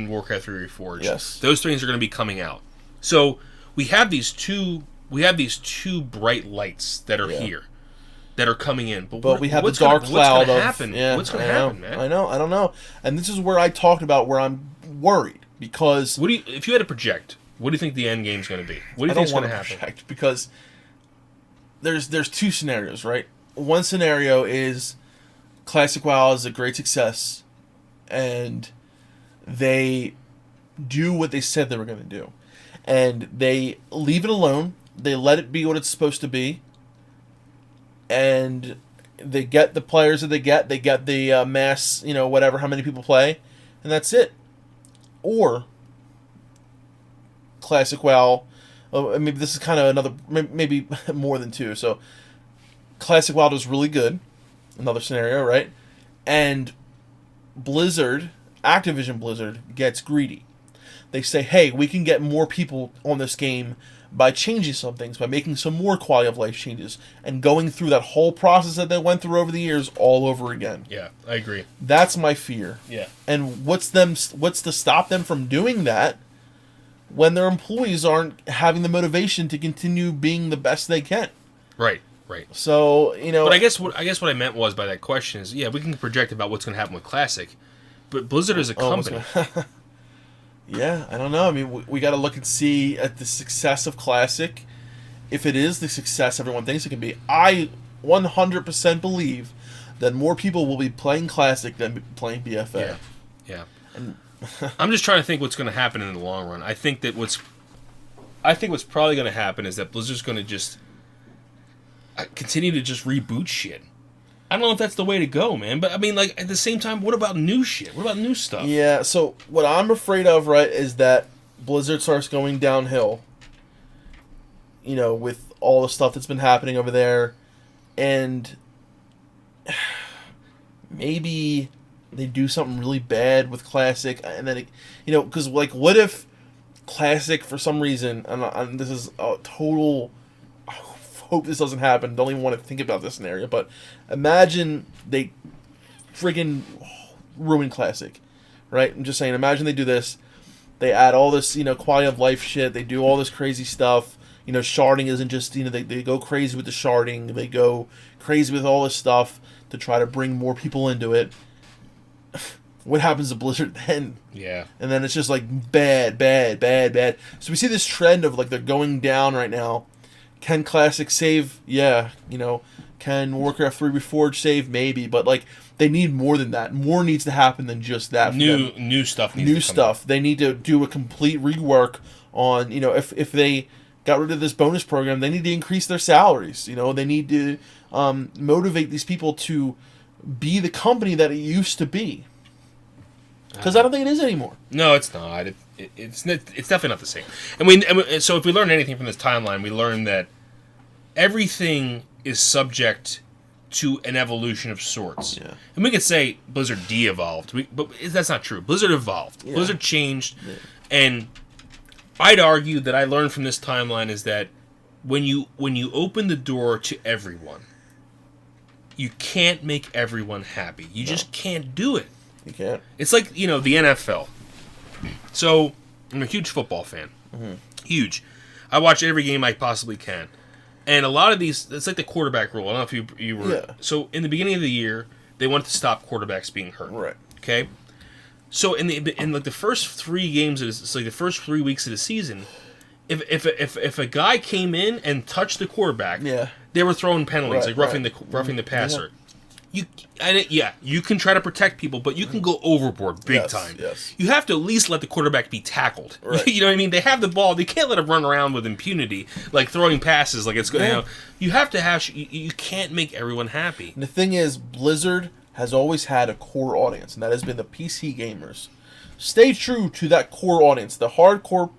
Warcraft 3 Reforged. Yes. Those things are going to be coming out. So we have these two bright lights that are here, that are coming in. But we have the dark cloud of happen? What's going to happen, man? I don't know. And this is where I talked about where I'm worried, because if you had to project, what do you think the end game's going to be? What do you think is going to happen? Project, because there's two scenarios, right? One scenario is Classic WoW is a great success, and they do what they said they were going to do, and they leave it alone. They let it be what it's supposed to be, and they get the players that they get. They get the mass, whatever, how many people play, and that's it. Or Classic WoW, maybe this is kind of another, maybe more than two. So Classic WoW was really good, another scenario, right? And Activision Blizzard gets greedy. They say, hey, we can get more people on this game by changing some things, by making some more quality of life changes, and going through that whole process that they went through over the years all over again. Yeah, I agree. That's my fear. Yeah. And what's to stop them from doing that when their employees aren't having the motivation to continue being the best they can? Right. So, But I guess what I meant was by that question is, we can project about what's going to happen with Classic, but Blizzard is a company. Yeah, I don't know. I mean, we got to look and see at the success of Classic. If it is the success everyone thinks it can be, I 100% believe that more people will be playing Classic than playing BFA. Yeah. And I'm just trying to think what's going to happen in the long run. I think what's probably going to happen is that Blizzard's going to just continue to just reboot shit. I don't know if that's the way to go, man. But I mean, like at the same time, what about new shit? What about new stuff? Yeah. So what I'm afraid of, right, is that Blizzard starts going downhill. You know, with all the stuff that's been happening over there, and maybe they do something really bad with Classic, and then because like, what if Classic for some reason, and this is a total, I hope this doesn't happen, don't even want to think about this scenario, but imagine they friggin' ruin Classic, right? I'm just saying, imagine they do this, they add all this, quality of life shit, they do all this crazy stuff, sharding isn't just, they go crazy with the sharding, they go crazy with all this stuff to try to bring more people into it. What happens to Blizzard then? Yeah. And then it's just like bad. So we see this trend of like they're going down right now. Can Classic save? Yeah. Can Warcraft 3 Reforged save? Maybe. But like they need more than that. More needs to happen than just that. New stuff needs new to come stuff. out. They need to do a complete rework on, if they got rid of this bonus program, they need to increase their salaries. They need to motivate these people to be the company that it used to be. Because I don't think it is anymore. No, it's not. It's definitely not the same. And so if we learn anything from this timeline, we learn that everything is subject to an evolution of sorts. Yeah. And we could say Blizzard de-evolved, but that's not true. Blizzard evolved. Yeah. Blizzard changed. Yeah. And I'd argue that I learned from this timeline is that when you open the door to everyone, you can't make everyone happy. You just can't do it. You can't. It's like, the NFL. So, I'm a huge football fan. Mm-hmm. Huge. I watch every game I possibly can. And a lot of these, it's like the quarterback rule. I don't know if you were... Yeah. So, in the beginning of the year, they wanted to stop quarterbacks being hurt. Right. Okay? So, in like the first 3 games, it's like the first 3 weeks of the season, if a guy came in and touched the quarterback, they were throwing penalties, like roughing the passer. You can try to protect people, but you can go overboard big time. Yes. You have to at least let the quarterback be tackled. Right. You know what I mean? They have the ball. They can't let him run around with impunity, like throwing passes like it's going. Yeah. You have to have. You can't make everyone happy. And the thing is, Blizzard has always had a core audience, and that has been the PC gamers. Stay true to that core audience, the hardcore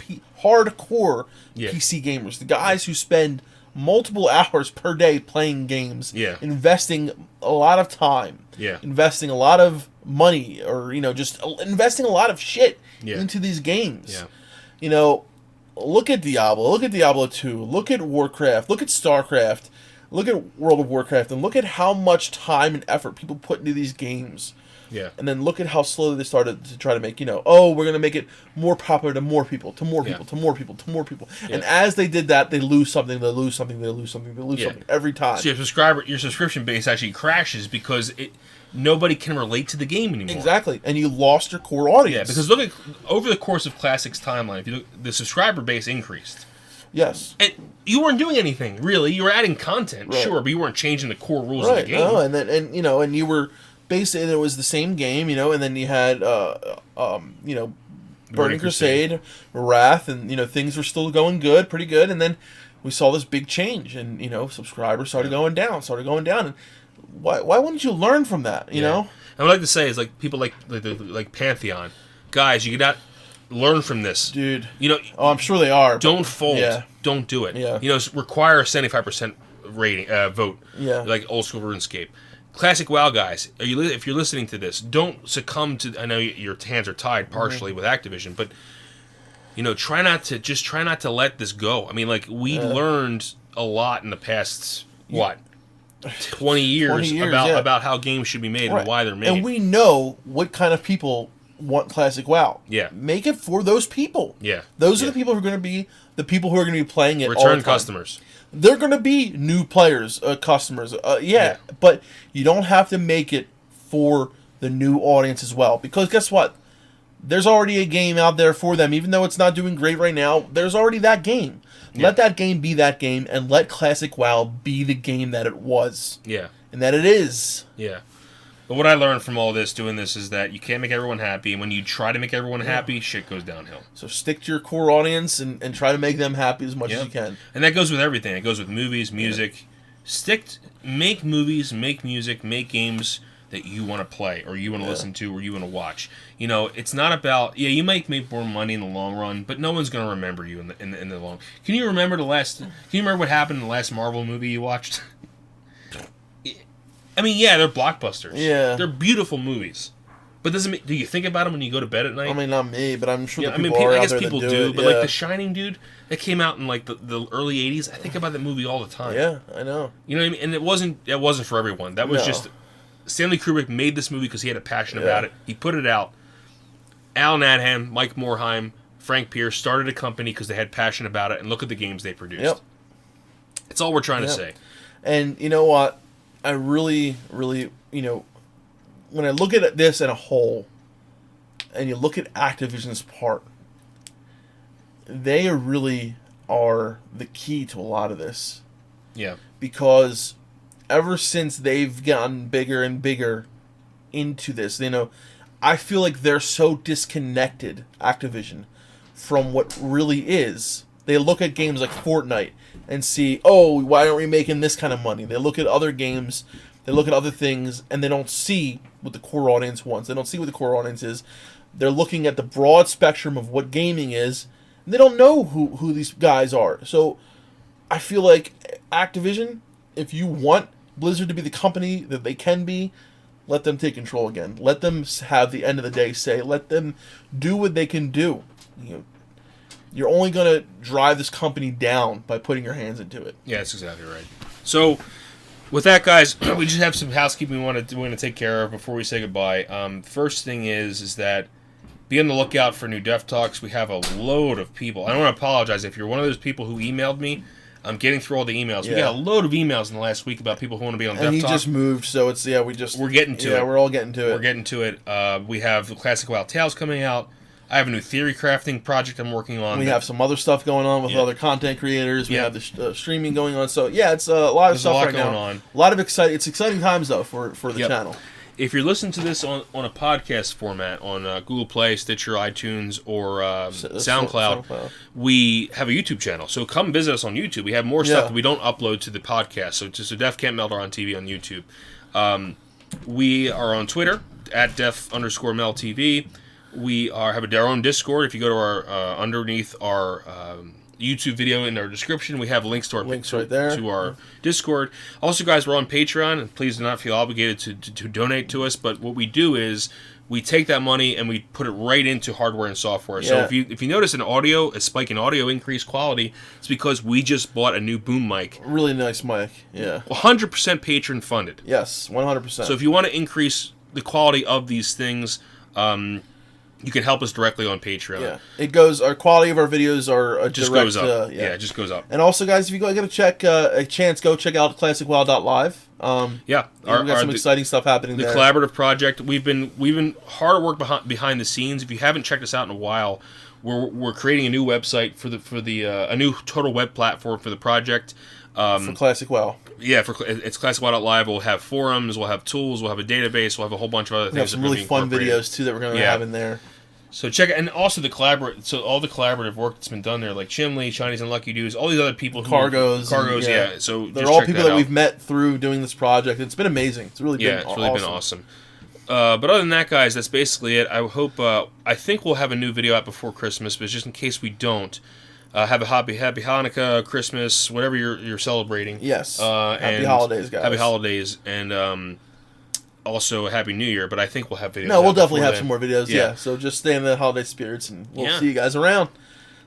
PC gamers, the guys who spend multiple hours per day playing games, investing a lot of time, investing a lot of money, or just investing a lot of shit into these games. Look at Diablo, look at Diablo 2, look at Warcraft, look at StarCraft, look at World of Warcraft, and look at how much time and effort people put into these games. Yeah. And then look at how slowly they started to try to make, we're going to make it more popular to more people, to more people, to more people, to more people. Yeah. And as they did that, they lose something, they lose something, they lose something, they lose something every time. So your subscription base actually crashes because nobody can relate to the game anymore. Exactly. And you lost your core audience. Yeah, because look at over the course of Classic's timeline, if you look, the subscriber base increased. Yes. And you weren't doing anything, really. You were adding content, sure, but you weren't changing the core rules of the game. No, and you were basically, it was the same game, and then you had, Burning Crusade, Wrath, and, things were still going good, pretty good, and then we saw this big change, and, subscribers started going down, and why wouldn't you learn from that, you know? And what I'd like to say is, like, people like Pantheon, guys, you cannot learn from this. Dude. I'm sure they are. Don't fold. Yeah. Don't do it. Yeah. Require a 75% rating, vote. Yeah. Like old school RuneScape. Classic WoW guys, if you're listening to this, don't succumb to. I know your hands are tied partially with Activision, but try not to let this go. I mean, like we learned a lot in the past 20 years about how games should be made and why they're made, and we know what kind of people want Classic WoW. Yeah, make it for those people. Yeah, those are the people who are going to be the people who are going to be playing it. Return customers. They're going to be new players, customers. But you don't have to make it for the new audience as well. Because guess what? There's already a game out there for them. Even though it's not doing great right now, there's already that game. Yeah. Let that game be that game, and let Classic WoW be the game that it was. Yeah. And that it is. Yeah. But what I learned from all this, doing this, is that you can't make everyone happy, and when you try to make everyone happy, shit goes downhill. So stick to your core audience and try to make them happy as much as you can. And that goes with everything. It goes with movies, music, make movies, make music, make games that you want to play or you want to listen to or you want to watch. You know, it's not about you might make more money in the long run, but no one's going to remember you in the long. Can you remember what happened in the last Marvel movie you watched? I mean, yeah, they're blockbusters. Yeah. They're beautiful movies. But do you think about them when you go to bed at night? I mean, not me, but I'm sure I guess people do. But like The Shining, dude, that came out in like the early '80s. I think about that movie all the time. Yeah, I know. You know what I mean? And it wasn't for everyone. That was just Stanley Kubrick made this movie because he had a passion about it. He put it out. Alan Adham, Mike Morhaime, Frank Pierce started a company because they had passion about it, and look at the games they produced. Yep. That's all we're trying to say. And you know what? I really, really, when I look at this in a whole, and you look at Activision's part, they really are the key to a lot of this. Yeah. Because ever since they've gotten bigger and bigger into this, I feel like they're so disconnected, Activision, from what really is. They look at games like Fortnite and see, oh, why aren't we making this kind of money? They look at other games, they look at other things, and they don't see what the core audience wants. They don't see what the core audience is. They're looking at the broad spectrum of what gaming is, and they don't know who these guys are. So I feel like Activision, if you want Blizzard to be the company that they can be, let them take control again. Let them have the end of the day say. Let them do what they can do. You're only going to drive this company down by putting your hands into it. Yeah, that's exactly right. So, with that, guys, we just have some housekeeping we want to take care of before we say goodbye. First thing is that be on the lookout for new DefTalks. We have a load of people. I don't want to apologize if you're one of those people who emailed me. I'm getting through all the emails. We got a load of emails in the last week about people who want to be on DefTalk. And he just moved, so it's we're getting to it. Yeah, we're all getting to it. We're getting to it. We have the Classic WoW Tales coming out. I have a new theory crafting project I'm working on. We have some other stuff going on with other content creators. We have the streaming going on. So yeah, it's a lot of stuff right now. On. A lot of exciting times though for the channel. If you're listening to this on a podcast format on Google Play, Stitcher, iTunes, or SoundCloud, we have a YouTube channel. So come visit us on YouTube. We have more stuff that we don't upload to the podcast. So just a Defcamp Melderon TV on YouTube. We are on Twitter at Def_MelTV. We have our own Discord. If you go to our underneath our YouTube video in our description, we have links to our right there to our Discord. Also, guys, we're on Patreon, and please do not feel obligated to donate to us. But what we do is we take that money and we put it right into hardware and software. Yeah. So if you notice a spike in audio, increased quality, it's because we just bought a new boom mic. Really nice mic. Yeah. 100% patron funded. Yes, 100%. So if you want to increase the quality of these things, you can help us directly on Patreon. Yeah, it goes. Our quality of our videos are just goes up. It just goes up. And also, guys, if you get a chance, go check out ClassicWow.live. We've got some exciting stuff happening there. The collaborative project. We've been hard at work behind the scenes. If you haven't checked us out in a while, we're creating a new website for a new total web platform for the project. For Classic WoW. Yeah, it's ClassicWow.live. We'll have forums, we'll have tools, we'll have a database, we'll have a whole bunch of other things. We have some really fun videos too that we're going to have in there. So check it, and also all the collaborative work that's been done there, like Chimley, Chinese and Lucky Dudes, all these other people, Cargos, yeah. So they're all people that we've met through doing this project. It's been amazing. It's really been awesome. But other than that, guys, that's basically it. I think we'll have a new video out before Christmas, but just in case we don't, have a happy Hanukkah, Christmas, whatever you're celebrating. Yes. Happy holidays, guys. Happy holidays, and also a Happy New Year. But I think we'll have videos. No, we'll definitely have some more videos. Yeah. So just stay in the holiday spirits, and we'll see you guys around.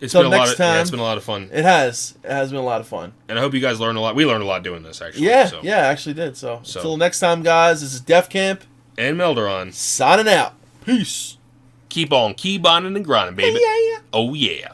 It's been next time. It's been a lot of fun. It has. It has been a lot of fun. And I hope you guys learned a lot. We learned a lot doing this, actually. Yeah, I actually did. So until next time, guys, this is Defcamp. And Melderon. Signing out. Peace. Keep on, keep on and grinding, baby. Yeah. Oh, yeah.